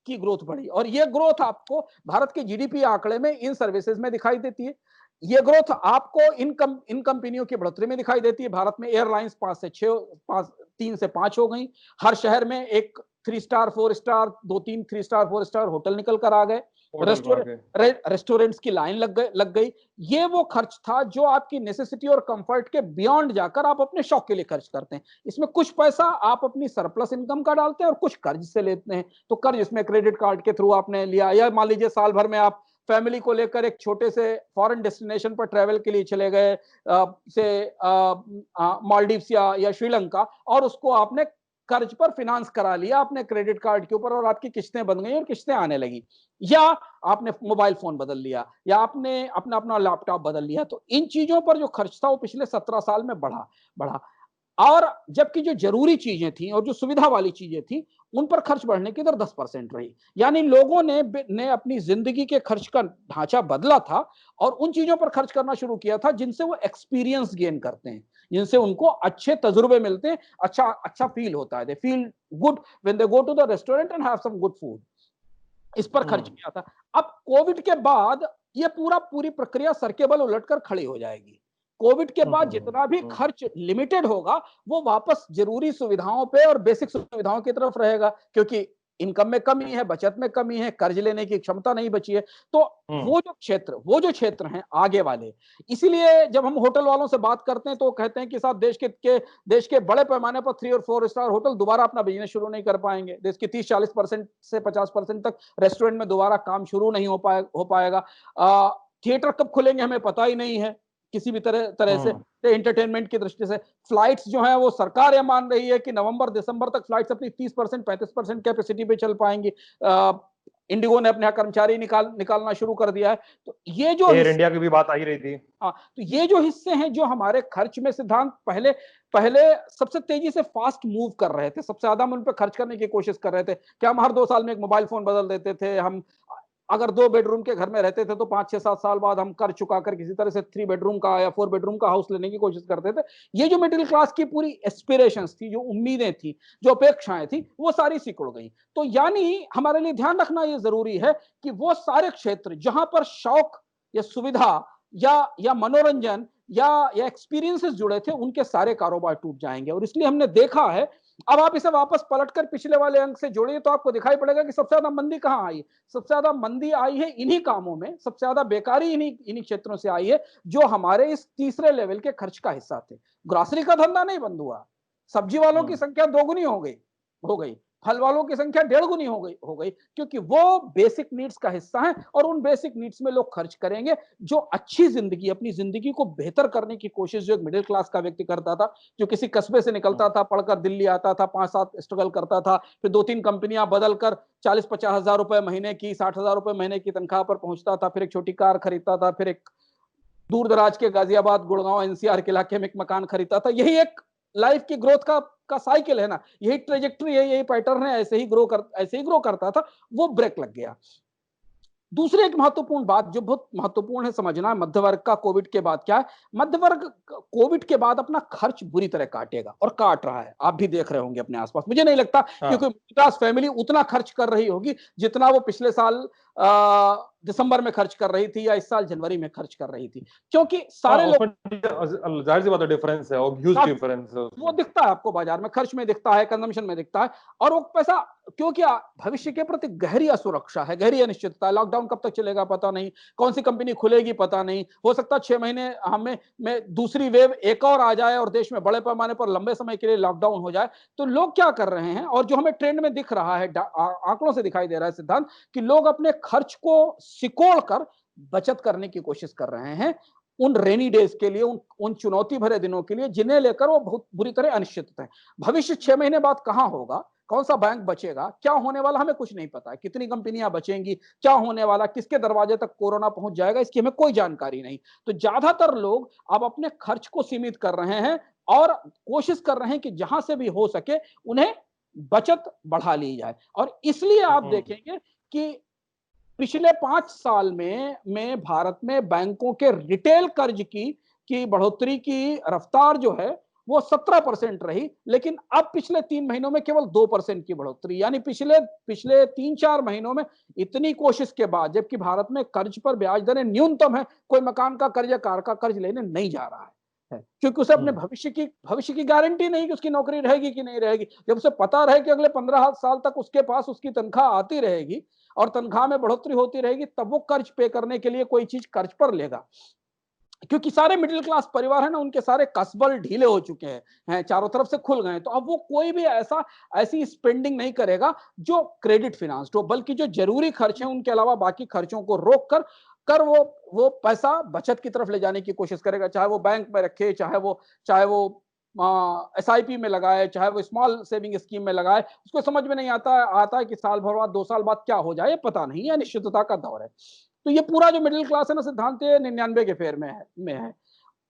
की ग्रोथ बढ़ी। और ये ग्रोथ आपको भारत के जीडीपी आंकड़े में इन सर्विसेज में दिखाई देती है। ये ग्रोथ आपको इन कंपनियों की बढ़ोतरी में दिखाई देती है। भारत में एयरलाइंस 3 से 5 हो गई। हर शहर में एक 3 star 4 star 2-3 3 star 4 star hotel निकल कर आ गए। रेस्टोरेंट्स की लाइन लग गई। ये वो खर्च था जो आपकी नेसेसिटी और कंफर्ट के बियॉन्ड जाकर आप अपने शौक के लिए खर्च करते हैं। इसमें कुछ पैसा आप अपनी सरप्लस इनकम का डालते हैं और कुछ कर्ज से लेते हैं। तो कर्ज इसमें क्रेडिट कार्ड के थ्रू आपने लिया, या मान लीजिए साल भर में आप फैमिली को लेकर एक छोटे से फॉरेन डेस्टिनेशन पर ट्रैवल के लिए चले गए, से मालदीव्स या श्रीलंका, और उसको आपने कर्ज पर फिनांस करा लिया आपने क्रेडिट कार्ड के ऊपर और आपकी किस्तें बन गई और किस्तें आने लगी, या आपने मोबाइल फोन बदल लिया, या आपने अपना अपना लैपटॉप बदल लिया, तो इन चीजों पर जो खर्च था वो पिछले 17 साल में बढ़ा बढ़ा। और जबकि जो जरूरी चीजें थी और जो सुविधा वाली चीजें थी उन पर खर्च बढ़ने की दर 10% रही। यानी लोगों ने अपनी जिंदगी के खर्च का ढांचा बदला था और उन चीजों पर खर्च करना शुरू किया था जिनसे वो एक्सपीरियंस गेन करते हैं, जिनसे उनको अच्छे तजुर्बे मिलते हैं, अच्छा अच्छा फील होता है, they feel good when they go to the restaurant and have some good food. इस पर खर्च किया था। अब कोविड के बाद ये पूरी प्रक्रिया सर के बल उलटकर खड़ी हो जाएगी। कोविड के बाद जितना भी खर्च लिमिटेड होगा वो वापस जरूरी सुविधाओं पे और बेसिक सुविधाओं की तरफ रहेगा, क्योंकि इनकम में कमी है, बचत में कमी है, कर्ज लेने की क्षमता नहीं बची है। तो वो जो क्षेत्र हैं आगे वाले, इसीलिए जब हम होटल वालों से बात करते हैं तो कहते हैं कि साहब देश के बड़े पैमाने पर 3 और 4 स्टार होटल दोबारा अपना बिजनेस शुरू नहीं कर पाएंगे। देश की 30-40% से 50% तक रेस्टोरेंट में दोबारा काम शुरू नहीं हो पाएगा। थिएटर कब खुलेंगे हमें पता ही नहीं है किसी भी तरह से एंटरटेनमेंट की दृष्टि से। फ्लाइट्स जो है वो सरकार यह मान रही है कि नवंबर दिसंबर तक फ्लाइट्स अपनी 30% 35% कैपेसिटी पे चल पाएंगी। इंडिगो ने अपने कर्मचारी निकालना शुरू कर दिया है। तो ये जो एयर इंडिया की भी बात आ ही रही थी। हाँ, तो ये जो हिस्से हैं जो हमारे खर्च में सिद्धांत पहले सबसे तेजी से फास्ट मूव कर रहे थे, सबसे ज्यादा हम उन पर खर्च करने की कोशिश कर रहे थे कि हम हर 2 साल में एक मोबाइल फोन बदल देते थे। हम अगर 2 बेडरूम के घर में रहते थे तो 5-6-7 साल बाद हम कर चुकाकर किसी तरह से 3 बेडरूम का या 4 बेडरूम का हाउस लेने की कोशिश करते थे। ये जो मिडिल क्लास की पूरी एस्पिरेशंस थी, जो उम्मीदें थी, जो अपेक्षाएं थी, वो सारी सिकुड़ गई। तो यानी हमारे लिए ध्यान रखना ये जरूरी है कि वो सारे क्षेत्र जहां पर शौक या सुविधा या मनोरंजन या एक्सपीरियंसेस जुड़े थे, उनके सारे कारोबार टूट जाएंगे। और इसलिए हमने देखा है, अब आप इसे वापस पलटकर पिछले वाले अंक से जोड़िए तो आपको दिखाई पड़ेगा कि सबसे ज्यादा मंदी कहां आई। सबसे ज्यादा मंदी आई है इन्हीं कामों में, सबसे ज्यादा बेकारी इन्हीं क्षेत्रों से आई है जो हमारे इस तीसरे लेवल के खर्च का हिस्सा थे। ग्रोसरी का धंधा नहीं बंद हुआ, सब्जी वालों की संख्या 2 गुनी हो गई, फल वालों की संख्या 1.5 गुनी हो गई, क्योंकि वो बेसिक नीड्स का हिस्सा है और उन बेसिक नीड्स में लोग खर्च करेंगे। जो अच्छी जिंदगी, अपनी जिंदगी को बेहतर करने की कोशिश जो एक मिडिल क्लास का व्यक्ति करता था, जो किसी कस्बे से निकलता था, पढ़कर दिल्ली आता था, 5-7 स्ट्रगल करता था, फिर 2-3 कंपनियां बदलकर 40-50 हजार रुपए महीने की, 60 हजार रुपए महीने की तनख्वाह पर पहुंचता था, फिर एक छोटी कार खरीदता था, फिर एक दूर दराज के गाजियाबाद, गुड़गांव, एनसीआर के इलाके में एक मकान खरीदता था। यही एक लाइफ की ग्रोथ का साइकिल है ना, यही ट्रेजेक्टरी है, यही पैटर्न है, ऐसे ही ग्रो करता था। वो ब्रेक लग गया। दूसरी एक महत्वपूर्ण बात जो बहुत महत्वपूर्ण है समझना, मध्य वर्ग का कोविड के बाद क्या है। मध्य वर्ग कोविड के बाद अपना खर्च बुरी तरह काटेगा और काट रहा है। आप भी देख रहे होंगे अपने आसपास। मुझे नहीं लगता कि कोई मिडिल क्लास फैमिली उतना खर्च कर रही होगी जितना वो पिछले साल दिसंबर में खर्च कर रही थी या इस साल जनवरी में खर्च कर रही थी, क्योंकि सारे लोग, जाहिर सी बात है, डिफरेंस है और ह्यूज डिफरेंस है। वो दिखता है आपको बाजार में, खर्च में दिखता है, कंजम्पशन में दिखता है। और वो पैसा, क्योंकि भविष्य के प्रति गहरी असुरक्षा है, गहरी अनिश्चितता है। लॉकडाउन कब तक चलेगा पता नहीं, कौन सी कंपनी खुलेगी पता नहीं, हो सकता है 6 महीने हमें में दूसरी वेव एक और आ जाए और देश में बड़े पैमाने पर लंबे समय के लिए लॉकडाउन हो जाए। तो लोग क्या कर रहे हैं, और जो हमें ट्रेंड में दिख रहा है, आंकड़ों से दिखाई दे रहा है सिद्धांत, कि लोग अपने खर्च को सिकोड़ कर बचत करने की कोशिश कर रहे हैं उन रेनी डेज के लिए, उन चुनौती भरे दिनों के लिए जिन्हें लेकर वो बहुत बुरी तरह अनिश्चित है। भविष्य 6 महीने बाद कहां होगा, कौन सा बैंक बचेगा, क्या होने वाला, हमें कुछ नहीं पता है। कितनी कंपनियां बचेंगी, क्या होने वाला, किसके दरवाजे तक कोरोना पहुंच जाएगा, इसकी हमें कोई जानकारी नहीं। तो ज्यादातर लोग अब अपने खर्च को सीमित कर रहे हैं और कोशिश कर रहे हैं कि जहां से भी हो सके उन्हें बचत बढ़ा ली जाए। और इसलिए आप देखेंगे कि पिछले 5 साल में भारत में बैंकों के रिटेल कर्ज की बढ़ोतरी की रफ्तार जो है वो 17% रही, लेकिन अब पिछले 3 महीनों में केवल 2% की बढ़ोतरी। यानी पिछले 3-4 महीनों में इतनी कोशिश के बाद, जबकि भारत में कर्ज पर ब्याज दरें न्यूनतम है, कोई मकान का कर्ज या कार का कर्ज लेने नहीं जा रहा है, क्योंकि उसे अपने भविष्य की गारंटी नहीं कि उसकी नौकरी रहेगी कि नहीं रहेगी। जब उसे पता रहे कि अगले 15 साल तक उसके पास उसकी तनख्वाह आती रहेगी और तनख्वाह में बढ़ोतरी होती रहेगी, तब वो कर्ज पे करने के लिए कोई चीज कर्ज पर लेगा। क्योंकि सारे मिडिल क्लास परिवार है ना, उनके सारे कसबल ढीले हो चुके हैं, चारों तरफ से खुल गए। तो अब वो कोई भी ऐसी स्पेंडिंग नहीं करेगा जो क्रेडिट फिनांस्ड हो, बल्कि जो जरूरी खर्च है उनके अलावा बाकी खर्चों को रोक कर वो पैसा बचत की तरफ ले जाने की कोशिश करेगा, चाहे वो बैंक में रखे, चाहे वो SIP में लगाए, चाहे वो स्मॉल सेविंग स्कीम में लगाए, उसको समझ में नहीं आता है कि साल भर बाद 2 साल बाद क्या हो जाए, पता नहीं है, अनिश्चितता का दौर है। तो ये पूरा जो मिडिल क्लास है ना, सिद्धांत 99 के फेर में है।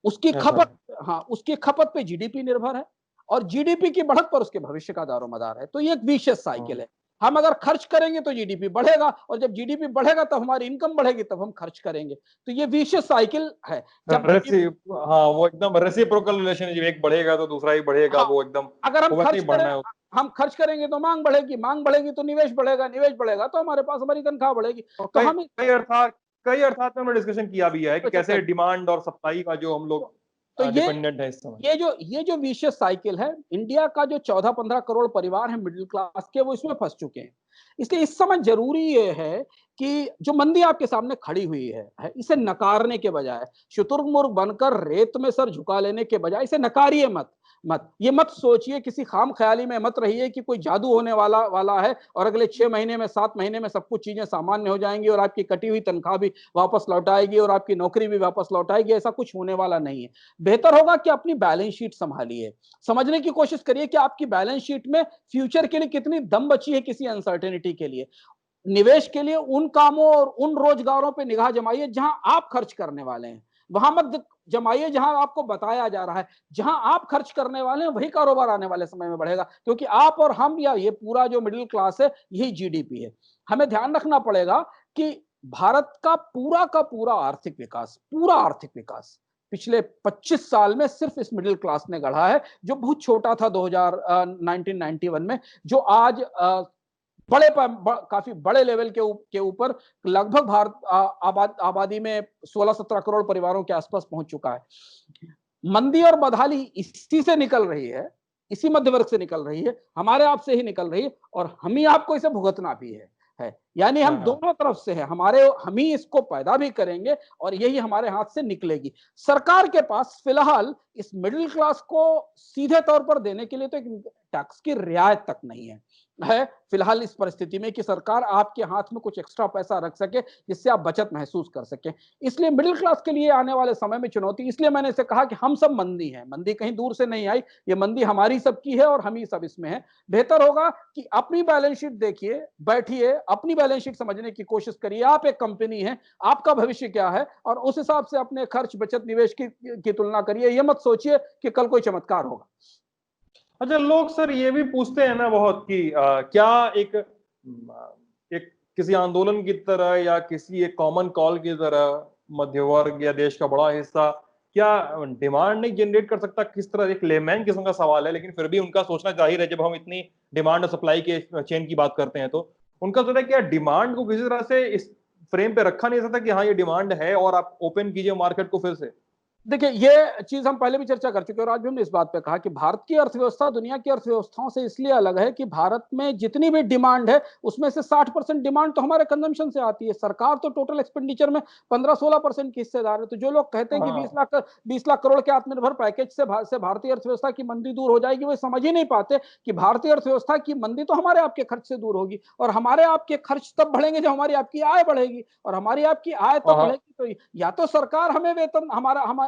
उसकी खपत, हाँ, उसकी खपत पे जीडीपी निर्भर है और जीडीपी की बढ़त पर उसके भविष्य का दारोमदार है। तो ये एक विशेष साइकिल है। हम अगर खर्च करेंगे तो जीडीपी बढ़ेगा, और जब जीडीपी बढ़ेगा तब हमारी इनकम बढ़ेगी, तब हम खर्च करेंगे। तो ये विशेष साइकिल है। जब हाँ, वो एकदम रेसिप्रोकल रिलेशन है, एक बढ़ेगा तो दूसरा ही बढ़ेगा। हाँ, वो एकदम अगर हम वैसे खर्च ही बढ़ना है। हम खर्च करेंगे तो मांग बढ़ेगी, मांग बढ़ेगी तो निवेश बढ़ेगा, निवेश बढ़ेगा तो हमारे पास हमारी तनख्वाह बढ़ेगी। और तो कई अर्थात में हमने डिस्कशन किया भी है कि कैसे डिमांड और सप्लाई का जो हम लोग तो डिपेंडेंट है इस समय। ये जो विशेष साइकिल है, इंडिया का जो 14-15 करोड़ परिवार है मिडिल क्लास के, वो इसमें फंस चुके हैं। इसलिए इस समय जरूरी ये है कि जो मंदी आपके सामने खड़ी हुई है इसे नकारने के बजाय, शुतुरमुर्ग बनकर रेत में सर झुका लेने के बजाय इसे नकारिए मत। ये मत सोचिए, किसी खाम ख्याली में मत रहिए कि कोई जादू होने वाला है और अगले 6 महीने में, 7 महीने में सब कुछ चीजें सामान्य हो जाएंगी और आपकी कटी हुई तनख्वाह भी वापस लौट आएगी और आपकी नौकरी भी वापस लौट आएगी। ऐसा कुछ होने वाला नहीं है। बेहतर होगा कि अपनी बैलेंस शीट संभालिए, समझने की कोशिश करिए कि आपकी बैलेंस शीट में फ्यूचर के लिए कितनी दम बची है, किसी अनसर्टेनिटी के लिए। निवेश के लिए उन कामों और उन रोजगारों पे निगाह जमाइए जहां आप खर्च करने वाले हैं, वहां मत जमाइए जहां आपको बताया जा रहा है। जहां आप खर्च करने वाले हैं वही कारोबार आने वाले समय में बढ़ेगा, क्योंकि आप और हम, या ये पूरा जो मिडिल क्लास है, यही जीडीपी है। हमें ध्यान रखना पड़ेगा कि भारत का पूरा आर्थिक विकास पिछले 25 साल में सिर्फ इस मिडिल क्लास ने गढ़ा है, जो बहुत छोटा था 1991 में, जो आज काफी बड़े लेवल के ऊपर लगभग भारत आबादी में 16-17 करोड़ परिवारों के आसपास पहुंच चुका है। मंदी और बदहाली इसी से निकल रही है, इसी मध्य वर्ग से निकल रही है, हमारे आप से ही निकल रही है, और हम ही आपको इसे भुगतना भी है। यानी हम दोनों तरफ से है, हम ही इसको पैदा भी करेंगे और यही हमारे हाथ से निकलेगी। सरकार के पास फिलहाल इस मिडिल क्लास को सीधे तौर पर देने के लिए तो एक टैक्स की रियायत तक नहीं है फिलहाल इस परिस्थिति में, कि सरकार आपके हाथ में कुछ एक्स्ट्रा पैसा रख सके जिससे आप बचत महसूस कर सके। इसलिए मिडिल क्लास के लिए आने वाले समय में चुनौती, इसलिए मैंने इसे कहा कि हम सब मंदी हैं, मंदी कहीं दूर से नहीं आई, ये मंदी हमारी सबकी है और हम ही सब इसमें हैं। बेहतर होगा कि अपनी बैलेंस शीट देखिए, बैठिए, अपनी बैलेंस शीट समझने की कोशिश करिए। आप एक कंपनी है, आपका भविष्य क्या है, और उस हिसाब से अपने खर्च, बचत, निवेश की तुलना करिए। ये मत सोचिए कि कल कोई चमत्कार होगा। अच्छा, लोग सर ये भी पूछते हैं ना बहुत कि क्या एक किसी आंदोलन की तरह या किसी एक कॉमन कॉल की तरह मध्य वर्ग या देश का बड़ा हिस्सा क्या डिमांड नहीं जनरेट कर सकता? किस तरह, एक लेमैन किस्म का सवाल है, लेकिन फिर भी उनका सोचना जाहिर है। जब हम इतनी डिमांड और सप्लाई के चेन की बात करते हैं तो उनका सोचना है क्या डिमांड को किसी तरह से इस फ्रेम पे रखा नहीं सकता कि हाँ ये डिमांड है और आप ओपन कीजिए मार्केट को फिर से? देखिए, ये चीज हम पहले भी चर्चा कर चुके हैं और आज भी हमने इस बात पे कहा कि भारत की अर्थव्यवस्था दुनिया की अर्थव्यवस्थाओं से इसलिए अलग है कि भारत में जितनी भी डिमांड है उसमें से 60% डिमांड तो हमारे कंजम्पशन से आती है। सरकार तो टोटल एक्सपेंडिचर में 15-16% की हिस्सेदार है। तो जो लोग कहते हैं कि 20 लाख करोड़ के आत्मनिर्भर पैकेज से भारतीय अर्थव्यवस्था की मंदी दूर हो जाएगी, वो समझ ही नहीं पाते कि भारतीय अर्थव्यवस्था की मंदी तो हमारे आपके खर्च से दूर होगी, और हमारे आपके खर्च तब बढ़ेंगे जब हमारी आपकी आय बढ़ेगी, और हमारी आपकी आय तब बढ़ेगी तो या तो सरकार हमें वेतन,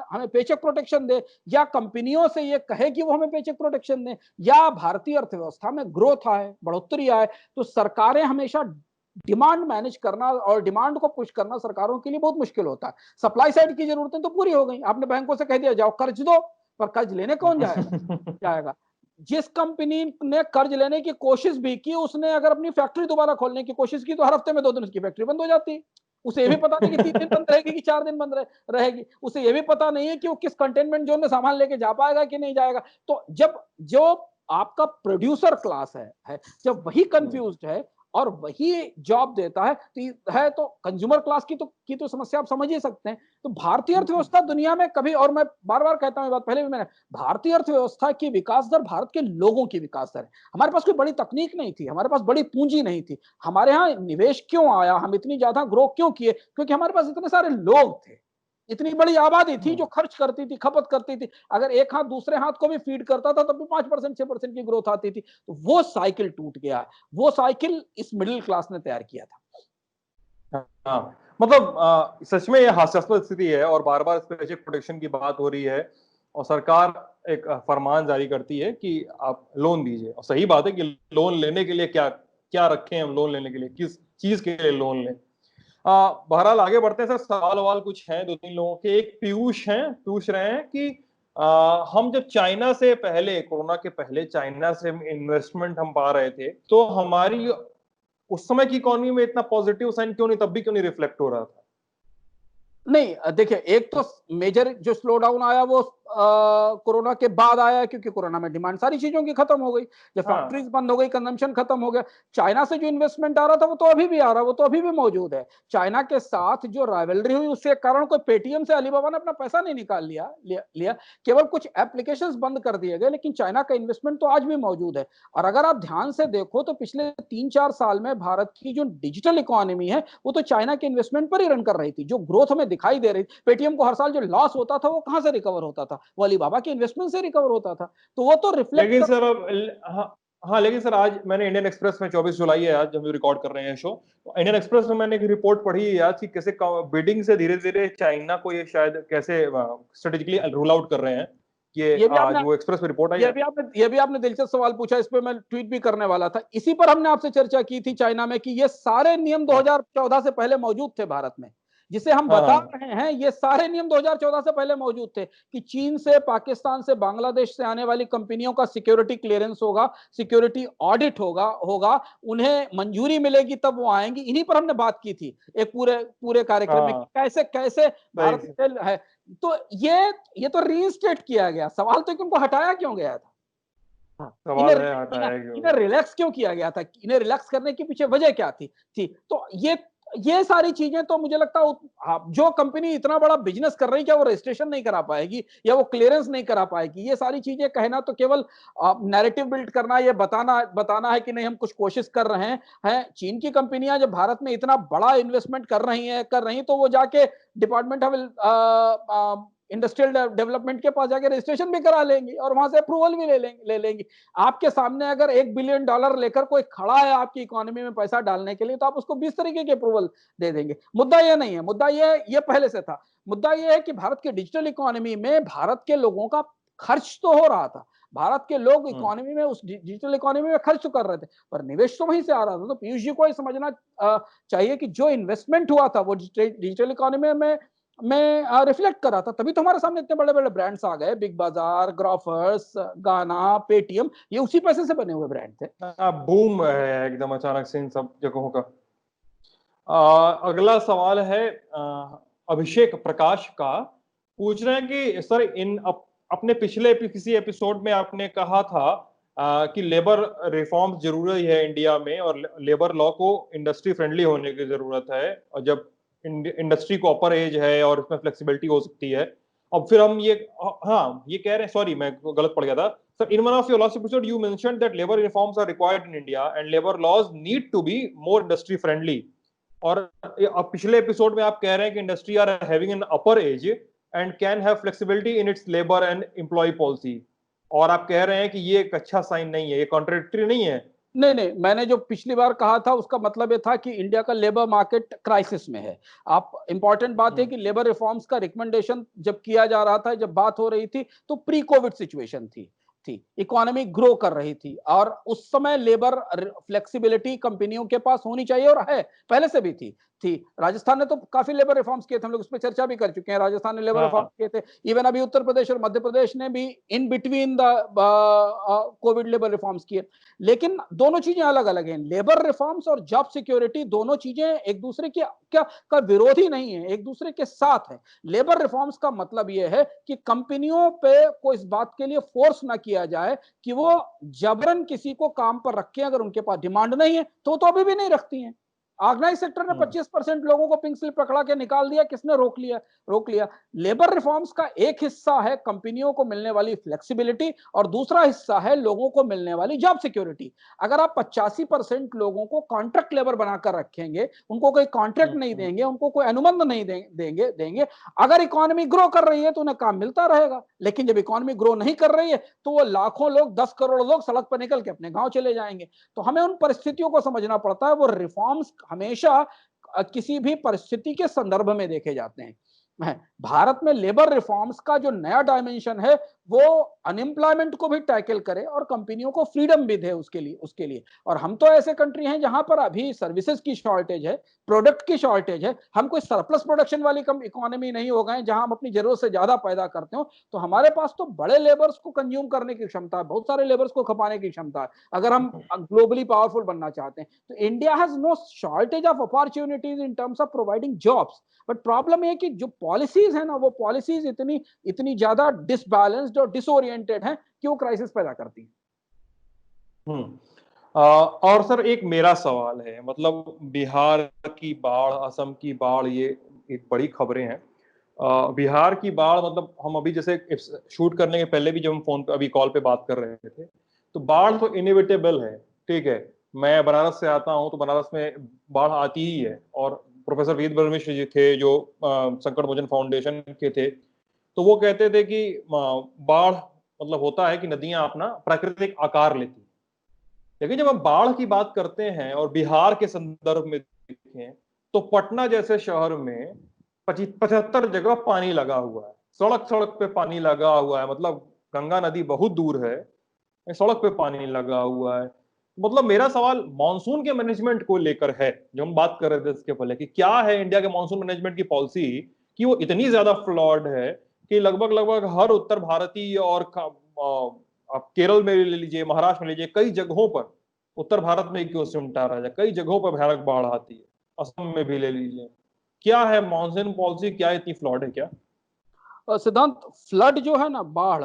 हमें पेचेक प्रोटेक्शन दे, या कंपनियों से ये कहे कि वो हमें पेचेक प्रोटेक्शन दे, या भारतीय अर्थव्यवस्था में ग्रोथ आए, बढ़ोतरी आए। तो सरकारें हमेशा डिमांड मैनेज करना और डिमांड को पुश करना सरकारों के लिए बहुत मुश्किल होता है। सप्लाई साइड की जरूरतें तो पूरी हो गई, आपने बैंकों से कह दिया जाओ कर्ज दो, पर कर्ज लेने कौन जाएगा? जिस कंपनी ने कर्ज लेने की कोशिश भी की, उसने अगर अपनी फैक्ट्री दोबारा खोलने की कोशिश की तो हर हफ्ते में 2 दिन उसकी फैक्ट्री बंद हो जाती है। उसे ये भी पता नहीं कि 3 दिन बंद रहेगी कि 4 दिन बंद रहेगी। उसे ये भी पता नहीं है कि वो किस कंटेनमेंट जोन में सामान लेके जा पाएगा कि नहीं जाएगा। तो जब जो आपका प्रोड्यूसर क्लास है जब वही कंफ्यूज्ड है और वही जॉब देता है तो कंज्यूमर क्लास की तो समस्या आप समझ ही सकते हैं। तो भारतीय अर्थव्यवस्था दुनिया में कभी, और मैं बार-बार कहता हूं ये बात, पहले भी मैंने, भारतीय अर्थव्यवस्था की विकास दर भारत के लोगों की विकास दर है। हमारे पास कोई बड़ी तकनीक नहीं थी, हमारे पास बड़ी पूंजी नहीं थी। हमारे यहाँ निवेश क्यों आया, हम इतनी ज्यादा ग्रो क्यों किए? क्योंकि हमारे पास इतने सारे लोग थे, इतनी बड़ी आबादी थी जो खर्च करती थी, खपत करती थी। अगर एक हाथ दूसरे हाथ को भी फीड करता था तब भी 5% 6% की ग्रोथ आती थी। तो वो साइकिल टूट गया, वो साइकिल इस मिडिल क्लास ने तैयार किया था। हाँ, मतलब सच में ये हास्यास्पद स्थिति है और बार बार पेचेक प्रोटेक्शन की बात हो रही है और सरकार एक फरमान जारी करती है कि आप लोन दीजिए। और सही बात है कि लोन लेने के लिए क्या क्या रखें हम, लोन लेने के लिए किस चीज के लिए लोन लें। बहरहाल आगे बढ़ते हैं सर, सवाल वाल कुछ हैं दो तीन लोगों के। एक पीयूष हैं, पूछ रहे हैं कि हम जब चाइना से पहले, कोरोना के पहले चाइना से इन्वेस्टमेंट हम पा रहे थे, तो हमारी उस समय की इकोनॉमी में इतना पॉजिटिव साइन क्यों नहीं, तब भी क्यों नहीं रिफ्लेक्ट हो रहा था? नहीं, देखिए, एक तो मेजर जो स्लो डाउन आया वो कोरोना के बाद आया, क्योंकि कोरोना में डिमांड सारी चीजों की खत्म हो गई, जब हाँ। फैक्ट्रीज बंद हो गई, कंजम्पशन खत्म हो गया। चाइना से जो इन्वेस्टमेंट आ रहा था वो तो अभी भी आ रहा है, वो तो अभी भी मौजूद है। चाइना के साथ जो राइवलरी हुई उसके कारण कोई पेटीएम से अलीबाबा ने अपना पैसा नहीं निकाल लिया, केवल कुछ एप्लीकेशंस बंद कर दिए गए, लेकिन चाइना का इन्वेस्टमेंट तो आज भी मौजूद है। और अगर आप ध्यान से देखो तो पिछले 3-4 साल में भारत की जो डिजिटल इकोनॉमी है वो तो चाइना के इन्वेस्टमेंट पर ही रन कर रही थी। जो ग्रोथ हमें दिखाई दे रही थी, पेटीएम को हर साल जो लॉस होता था वो कहां से रिकवर होता था? वो अलीबाबा के इन्वेस्टमेंट से रिकवर होता था। तो वो तो रिफ्लेक्ट लेकिन कर। सर अब हाँ, हाँ लेकिन सर आज मैंने इंडियन एक्सप्रेस में, 24 जुलाई है आज जब हम रिकॉर्ड कर रहे हैं शो, तो इंडियन एक्सप्रेस में मैंने एक रिपोर्ट पढ़ी है आज कि कैसे बिडिंग से धीरे धीरे चाइना को ये शायद कैसे स्ट्रेटेजिकली रूल आउट कर रहे हैं। ये ये भी आपने जो एक्सप्रेस में रिपोर्ट आई ये है। भी आपने ये भी आपने दिलचस्प सवाल पूछा, इस पे मैं ट्वीट भी करने वाला था। इसी पर हमने आपसे चर्चा की थी चाइना में कि ये सारे नियम हाँ 2014 से पहले मौजूद थे भारत में। जिसे हम हाँ बता हाँ। रहे हैं ये सारे नियम 2014 से पहले मौजूद थे कि चीन से, पाकिस्तान से, बांग्लादेश से आने वाली कंपनियों का सिक्योरिटी क्लियरेंस होगा, सिक्योरिटी ऑडिट होगा, उन्हें मंजूरी मिलेगी तब वो आएंगी। इन्हीं पर हमने बात की थी एक पूरे पूरे कार्यक्रम में कि हाँ, कैसे कैसे सही भारत से। है। तो ये तो रीइंस्टेट किया गया। सवाल तो कि उनको हटाया क्यों गया था? हाँ, सवाल है हटाया क्यों इन्हें गया? रिलैक्स क्यों किया गया था? इन्हें रिलैक्स करने के पीछे वजह क्या थी? तो ये सारी चीजें तो मुझे लगता है जो कंपनी इतना बड़ा बिजनेस कर रही है क्या वो रजिस्ट्रेशन नहीं करा पाएगी या वो क्लियरेंस नहीं करा पाएगी? ये सारी चीजें कहना तो केवल नैरेटिव बिल्ड करना, ये बताना है कि नहीं हम कुछ कोशिश कर रहे हैं। चीन की कंपनियां जब भारत में इतना बड़ा इन्वेस्टमेंट कर रही तो वो जाके डिपार्टमेंट ऑफ इंडस्ट्रियल डेवलपमेंट के पास जाके रजिस्ट्रेशन भी करा लेंगी और वहां से अप्रूवल भी ले लेंगी। आपके सामने अगर $1 बिलियन लेकर कोई खड़ा है आपकी इकोनॉमी में पैसा डालने के लिए, तो आप उसको 20 तरीके के अप्रूवल दे देंगे। मुद्दा ये नहीं है, मुद्दा ये पहले से था। मुद्दा ये है कि भारत की डिजिटल इकोनॉमी में भारत के लोगों का खर्च तो हो रहा था, भारत के लोग इकोनॉमी में, उस डिजिटल इकोनॉमी में खर्च तो कर रहे थे, पर निवेश तो वहीं से आ रहा था। तो पीयूष जी को ये समझना चाहिए कि जो इन्वेस्टमेंट हुआ था वो डिजिटल इकोनॉमी में रिफ्लेक्ट कर रहा था, तभी तो हमारे सामने इतने बड़े बड़े ब्रांड्स आ गए। बिग बाजार, ग्रोफर्स, गाना, पेटीएम, ये उसी पैसे से बने हुए ब्रांड थे। बूम है एकदम अचानक से इन सब जगहों का। अगला सवाल है अभिषेक प्रकाश का। पूछ रहे हैं कि सर अपने पिछले किसी एपिसोड में आपने कहा था कि लेबर रिफॉर्म जरूरी है इंडिया में और लेबर लॉ को इंडस्ट्री फ्रेंडली होने की जरूरत है, और जब इंडस्ट्री को अपर एज है और इसमें फ्लेक्सिबिलिटी हो सकती है। अब फिर हम ये, हाँ ये कह रहे हैं, सॉरी मैं गलत पढ़ गया था sir. In one of your last episode you mentioned that labour reforms are required in India and labour laws need to be more industry friendly. और अब पिछले एपिसोड में आप कह रहे हैं कि industry are having an upper edge and can have flexibility in its labour and employ policy, और आप कह रहे हैं कि ये एक अच्छा साइन नहीं है, ये कॉन्ट्रडिक्टरी नहीं है? नहीं, मैंने जो पिछली बार कहा था उसका मतलब ये था कि इंडिया का लेबर मार्केट क्राइसिस में है। आप इंपॉर्टेंट बात है कि लेबर रिफॉर्म्स का रिकमेंडेशन जब किया जा रहा था, जब बात हो रही थी, तो प्री कोविड सिचुएशन थी, इकोनॉमी ग्रो कर रही थी और उस समय लेबर फ्लेक्सिबिलिटी कंपनियों के पास होनी चाहिए, और है, पहले से भी थी। राजस्थान ने तो काफी लेबर रिफॉर्म्स किए थे, हम लोग उस पर चर्चा भी कर चुके हैं। राजस्थान ने लेबर रिफॉर्म्स किए थे। इवन अभी उत्तर प्रदेश और मध्य प्रदेश ने भी in between the Covid labour reforms किए। लेकिन दोनों चीजें अलग अलग हैं। लेबर रिफॉर्म्स और जॉब सिक्योरिटी दोनों चीजें एक दूसरे के का विरोधी नहीं है, एक दूसरे के साथ है। लेबर रिफॉर्म्स का मतलब यह है कि कंपनियों पे कोई इस बात के लिए फोर्स ना किया जाए कि वो जबरन किसी को काम पर रखें। अगर उनके पास डिमांड नहीं है तो अभी भी नहीं रखती हैं। ऑर्गेनाइज सेक्टर ने 25% लोगों को पिंक स्लिप पकड़ा के निकाल दिया, किसने रोक लिया? लेबर रिफॉर्म्स का एक हिस्सा है कंपनियों को मिलने वाली फ्लेक्सिबिलिटी और दूसरा हिस्सा है लोगों को मिलने वाली जॉब सिक्योरिटी। अगर आप 85% लोगों को कॉन्ट्रैक्ट लेबर बनाकर रखेंगे, उनको कोई कॉन्ट्रैक्ट नहीं देंगे, उनको कोई अनुबंध नहीं देंगे, अगर इकोनॉमी ग्रो कर रही है तो उन्हें काम मिलता रहेगा। लेकिन जब इकोनॉमी ग्रो नहीं कर रही है तो वो लाखों लोग, 10 करोड़ लोग सड़क पर निकल के अपने गांव चले जाएंगे। तो हमें उन परिस्थितियों को समझना पड़ता है। वो रिफॉर्म्स हमेशा किसी भी परिस्थिति के संदर्भ में देखे जाते हैं। भारत में लेबर रिफॉर्म्स का जो नया डायमेंशन है वो अनएम्प्लॉयमेंट को भी टैकल करे और कंपनियों को फ्रीडम भी दे उसके लिए। और हम तो ऐसे कंट्री हैं जहां पर अभी सर्विसेज की शॉर्टेज है, प्रोडक्ट की शॉर्टेज है। हम कोई सरप्लस प्रोडक्शन वाली कम इकोनॉमी नहीं हो गए जहां हम अपनी जरूरत से ज्यादा पैदा करते हो। तो हमारे पास तो बड़े लेबर्स को कंज्यूम करने की क्षमता है, बहुत सारे लेबर्स को खपाने की क्षमता है अगर हम ग्लोबली पावरफुल बनना चाहते हैं। तो India has no shortage of opportunities in terms of providing jobs. But problem है कि जो पॉलिसीज है ना, वो पॉलिसीज इतनी इतनी ज्यादा डिसबैलेंस्ड और डिसोरिएंटेड है कि वो क्राइसिस पैदा करती है। और सर एक मेरा सवाल है, मतलब बिहार की बाढ़, असम की बाढ़, ये एक बड़ी खबरें हैं। बिहार की बाढ़, मतलब हम अभी जैसे शूट करने के पहले भी जब हम फोन पे अभी कॉल पे बात कर रहे थे, तो बाढ़ तो इनएविटेबल है, ठीक है। मैं बनारस से आता हूं तो बनारस में बाढ़ आती ही है। और प्रोफेसर वेद मिश्र जी थे जो संकट मोचन फाउंडेशन के थे, तो वो कहते थे कि बाढ़ मतलब होता है कि नदियां अपना प्राकृतिक आकार लेती। लेकिन जब हम बाढ़ की बात करते हैं और बिहार के संदर्भ में देखें, तो पटना जैसे शहर में 75 जगह पानी लगा हुआ है, सड़क सड़क पे पानी लगा हुआ है। मतलब गंगा नदी बहुत दूर है, सड़क पे पानी लगा हुआ है। मतलब मेरा सवाल मानसून के मैनेजमेंट को लेकर है, जो हम बात कर रहे थे इसके पहले, कि क्या है इंडिया के मानसून मैनेजमेंट की पॉलिसी कि वो इतनी ज्यादा फ्लॉड है कि लगभग लगभग हर उत्तर भारतीय और आप केरल में ले लीजिए, महाराष्ट्र में लीजिए, कई जगहों पर, उत्तर भारत में क्यों सिमटा रहा है, कई जगहों पर भयानक बाढ़ आती है, असम में भी ले लीजिए। क्या है मानसून पॉलिसी, क्या इतनी फ्लॉड है क्या? सिद्धांत, फ्लड जो है ना, बाढ़,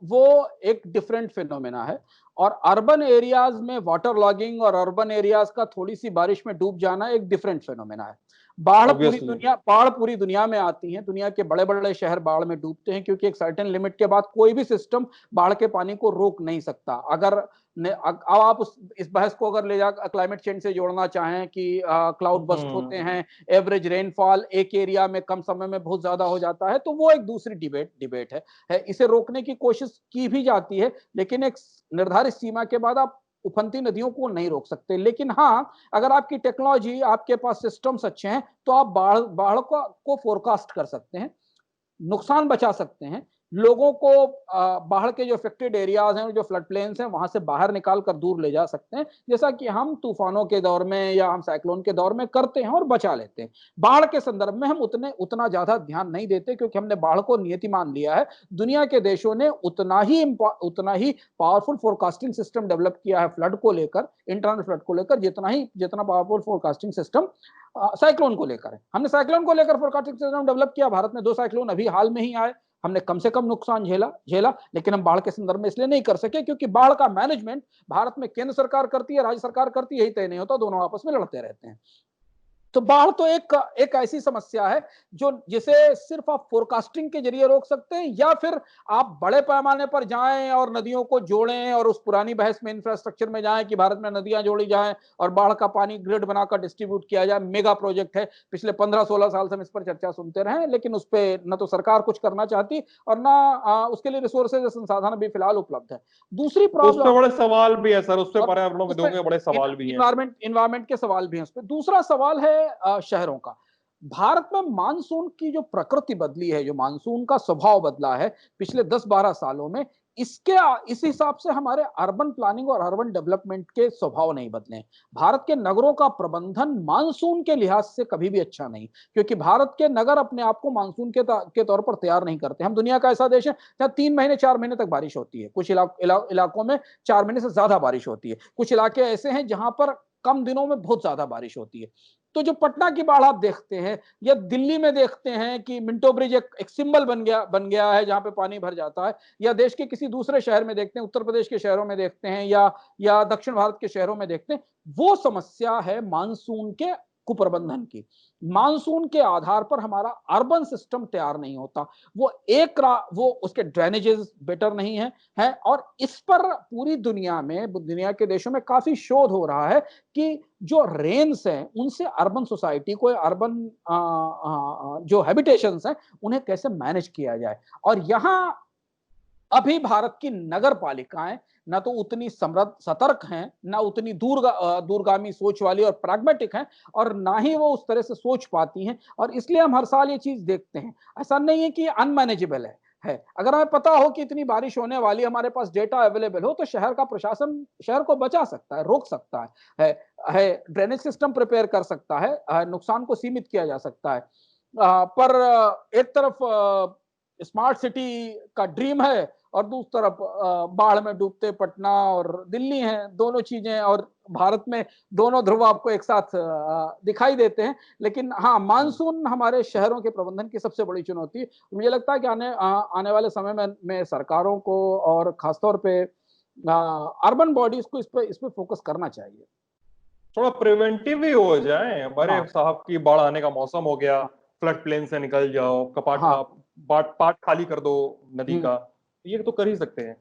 वो एक डिफरेंट फिनोमेना है। और अर्बन एरियाज में वाटर लॉगिंग और अर्बन एरियाज का थोड़ी सी बारिश में डूब जाना एक डिफरेंट फिनोमेना है। ऑब्वियसली। बाढ़ पूरी दुनिया में आती है, दुनिया के बड़े बड़े शहर बाढ़ में डूबते हैं क्योंकि एक सर्टेन लिमिट के बाद कोई भी सिस्टम बाढ़ के पानी को रोक नहीं सकता। अब आप इस बहस को अगर ले जा क्लाइमेट चेंज से जोड़ना चाहें कि क्लाउड बस्ट होते हैं, एवरेज रेनफॉल एक एरिया में कम समय में बहुत ज्यादा हो जाता है, तो वो एक दूसरी डिबेट है। इसे रोकने की कोशिश की भी जाती है, लेकिन एक निर्धारित सीमा के बाद आप उफनती नदियों को नहीं रोक सकते। लेकिन हाँ, अगर आपकी टेक्नोलॉजी, आपके पास सिस्टम्स अच्छे हैं, तो आप बाढ़ को फोरकास्ट कर सकते हैं, नुकसान बचा सकते हैं, लोगों को बाढ़ के जो अफेक्टेड एरियाज हैं, जो फ्लड प्लेन्स हैं, वहां से बाहर निकाल कर दूर ले जा सकते हैं, जैसा कि हम तूफानों के दौर में या हम साइक्लोन के दौर में करते हैं और बचा लेते हैं। बाढ़ के संदर्भ में हम उतना ज्यादा ध्यान नहीं देते क्योंकि हमने बाढ़ को नियति मान लिया है। दुनिया के देशों ने उतना ही पावरफुल फोरकास्टिंग सिस्टम डेवलप किया है फ्लड को लेकर, इंटरनल फ्लड को लेकर, जितना पावरफुल फोरकास्टिंग सिस्टम साइक्लोन को लेकर है। हमने साइक्लोन को लेकर फोरकास्टिंग सिस्टम डेवलप किया, भारत में 2 साइक्लोन अभी हाल में ही आए, हमने कम से कम नुकसान झेला। लेकिन हम बाढ़ के संदर्भ में इसलिए नहीं कर सके क्योंकि बाढ़ का मैनेजमेंट भारत में केंद्र सरकार करती है, राज्य सरकार करती है, यही तय नहीं होता, दोनों आपस में लड़ते रहते हैं। तो बाढ़ तो एक ऐसी समस्या है जिसे सिर्फ आप फोरकास्टिंग के जरिए रोक सकते हैं, या फिर आप बड़े पैमाने पर जाएं और नदियों को जोड़ें और उस पुरानी बहस में इंफ्रास्ट्रक्चर में जाएं कि भारत में नदियां जोड़ी जाएं और बाढ़ का पानी ग्रिड बनाकर डिस्ट्रीब्यूट किया जाए। मेगा प्रोजेक्ट है, पिछले 15-16 साल से हम इस पर चर्चा सुनते रहे, लेकिन उस पर न तो सरकार कुछ करना चाहती और ना उसके लिए रिसोर्सेज, संसाधन भी फिलहाल उपलब्ध है। दूसरी उस पे प्रॉब्लम, बड़े सवाल भी है सर, उस पे पर्यावरण में दोगे बड़े सवाल भी हैं। इन्वायरमेंट के सवाल भी हैं उस पे। दूसरा सवाल है शहरों का। भारत में मानसून की जो प्रकृति बदली है, जो मानसून का स्वभाव बदला है पिछले 10-12 सालों में, इस हिसाब से हमारे अर्बन प्लानिंग और अर्बन डेवलपमेंट के स्वभाव नहीं बदले। भारत के नगरों का प्रबंधन मानसून के लिहाज से कभी भी अच्छा नहीं, क्योंकि भारत के नगर अपने आप को मानसून के तौर पर तैयार नहीं करते। हम दुनिया का ऐसा देश है जहां 3 महीने 4 महीने तक बारिश होती है, कुछ इलाकों में 4 महीने से ज्यादा बारिश होती है, कुछ इलाके ऐसे हैं जहां पर कम दिनों में बहुत ज्यादा बारिश होती है। तो जो पटना की बाढ़ आप देखते हैं, या दिल्ली में देखते हैं कि मिंटो ब्रिज एक सिंबल बन गया है जहां पे पानी भर जाता है, या देश के किसी दूसरे शहर में देखते हैं, उत्तर प्रदेश के शहरों में देखते हैं, या दक्षिण भारत के शहरों में देखते हैं, वो समस्या है मानसून के कुप्रबंधन की। मानसून के आधार पर हमारा अर्बन सिस्टम तैयार नहीं होता, वो उसके ड्रेनेजेस बेटर नहीं है। और इस पर पूरी दुनिया के देशों में काफी शोध हो रहा है कि जो रेन्स हैं उनसे अर्बन सोसाइटी को, अर्बन जो हैबिटेशंस हैं, उन्हें कैसे मैनेज किया जाए। और यहाँ अभी भारत की नगर पालिकाएं ना तो उतनी समृद्ध सतर्क हैं, ना उतनी दूरगामी सोच वाली और प्रैग्मेटिक हैं, और ना ही वो उस तरह से सोच पाती हैं, और इसलिए हम हर साल ये चीज देखते हैं। ऐसा नहीं है कि अनमैनेजेबल है। अगर हमें पता हो कि इतनी बारिश होने वाली, हमारे पास डेटा अवेलेबल हो, तो शहर का प्रशासन शहर को बचा सकता है, रोक सकता है ड्रेनेज सिस्टम प्रिपेयर कर सकता है, नुकसान को सीमित किया जा सकता है। पर एक तरफ स्मार्ट सिटी का ड्रीम है, और दूसरी तरफ बाढ़ में डूबते पटना और दिल्ली हैं, दोनों चीजें, और भारत में दोनों ध्रुव आपको एक साथ दिखाई देते हैं। लेकिन हाँ, मानसून हमारे शहरों के प्रबंधन की सबसे बड़ी चुनौती है। मुझे लगता है कि आने वाले समय में सरकारों को, और खासतौर पे अर्बन बॉडीज को इस पे फोकस करना चाहिए। थोड़ा प्रिवेंटिव ही हो जाए। हमारे हाँ, साहब की बाढ़ आने का मौसम हो गया, हाँ, फ्लड प्लेन से निकल जाओ, कपाट हाँ, पाट खाली कर दो नदी हम्म। का, ये तो कर ही सकते हैं।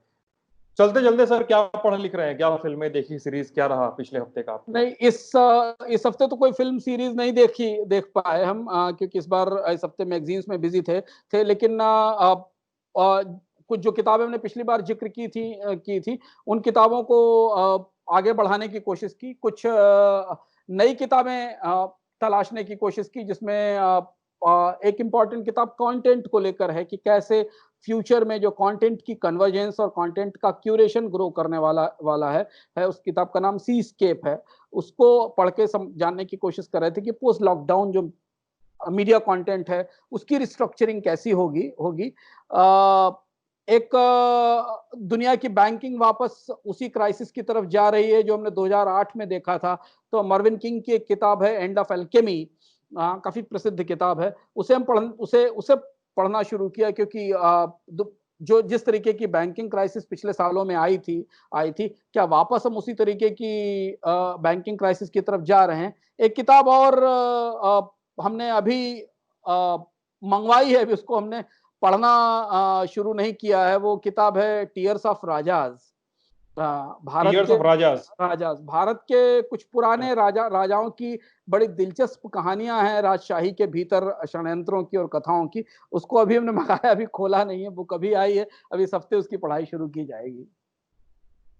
चलते चलते सर, क्या पढ़ लिख रहे हैं, क्या फिल्में देखी, सीरीज क्या रहा पिछले हफ्ते का आपका? नहीं, इस हफ्ते तो कोई फिल्म सीरीज नहीं देख पाए हम, क्योंकि इस हफ्ते मैगजीन्स में बिजी थे। लेकिन कुछ जो किताबें हमने पिछली बार जिक्र की थी, उन किताबों को आगे बढ़ाने की कोशिश की। कुछ नई किताबें तलाशने की कोशिश की, जिसमें एक इम्पॉर्टेंट किताब कंटेंट को लेकर है, कि कैसे फ्यूचर में जो कंटेंट की कन्वर्जेंस और कंटेंट का क्यूरेशन ग्रो करने वाला है। उस किताब का नाम सीस्केप है। उसको पढ़ के जानने की कोशिश कर रहे थे कि पोस्ट लॉकडाउन जो मीडिया कंटेंट है, उसकी रिस्ट्रक्चरिंग कैसी होगी। एक दुनिया की बैंकिंग वापस उसी क्राइसिस की तरफ जा रही है जो हमने 2008 में देखा था। तो मर्विन किंग की एक किताब है, एंड ऑफ एल्केमी, काफी प्रसिद्ध किताब है। उसे पढ़ना शुरू किया, क्योंकि जो जिस तरीके की बैंकिंग क्राइसिस पिछले सालों में आई थी, क्या वापस हम उसी तरीके की बैंकिंग क्राइसिस की तरफ जा रहे हैं। एक किताब और हमने अभी मंगवाई है, अभी उसको हमने पढ़ना शुरू नहीं किया है। वो किताब है tears of rajas. Years of rajas. Bharat के कुछ पुराने राजाओं की बड़ी दिलचस्प कहानियां हैं, राजशाही के भीतर षड्यंत्रों की और कथाओं की। उसको अभी हमने मंगाया, अभी खोला नहीं है, बुक अभी आई है, अभी इस हफ्ते उसकी पढ़ाई शुरू की जाएगी।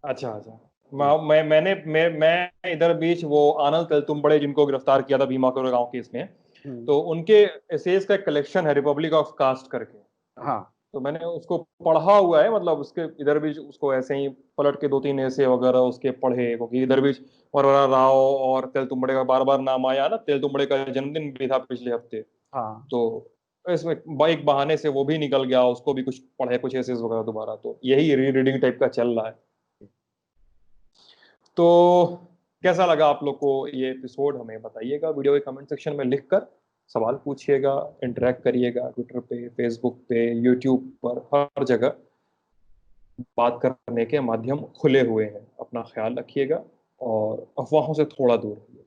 अच्छा अच्छा। मैं इधर बीच वो आनंद तेलतुंबड़े, जिनको गिरफ्तार किया था भीमा कोरेगांव केस में, हम्म। तो उनके एसेज का कलेक्शन है, रिपब्लिक ऑफ कास्ट करके। हाँ, तो मैंने उसको पढ़ा हुआ है, मतलब उसके इधर भी उसको ऐसे ही पलट के 2-3 ऐसे वगैरह उसके पढ़े, क्योंकि इधर भी वरवरा राव और तेलतुंबड़े का बार बार नाम आया ना, तेलतुंबड़े का जन्मदिन भी था पिछले हफ्ते। हाँ। तो इसमें एक बहाने से वो भी निकल गया, उसको भी कुछ पढ़े, कुछ ऐसे वगैरह दोबारा, तो यही री रीडिंग टाइप का चल रहा है। तो कैसा लगा आप लोग को ये एपिसोड, हमें बताइएगा वीडियो के कमेंट सेक्शन में लिखकर। सवाल पूछिएगा, इंटरेक्ट करिएगा, ट्विटर पे, फेसबुक पे, यूट्यूब पर, हर जगह बात करने के माध्यम खुले हुए हैं। अपना ख्याल रखिएगा और अफवाहों से थोड़ा दूर रहिए।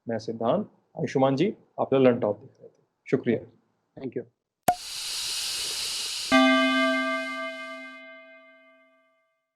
मैं सिद्धांत, आयुष्मान जी, आप लोग लंच आउट देख रहे थे। शुक्रिया। Thank you.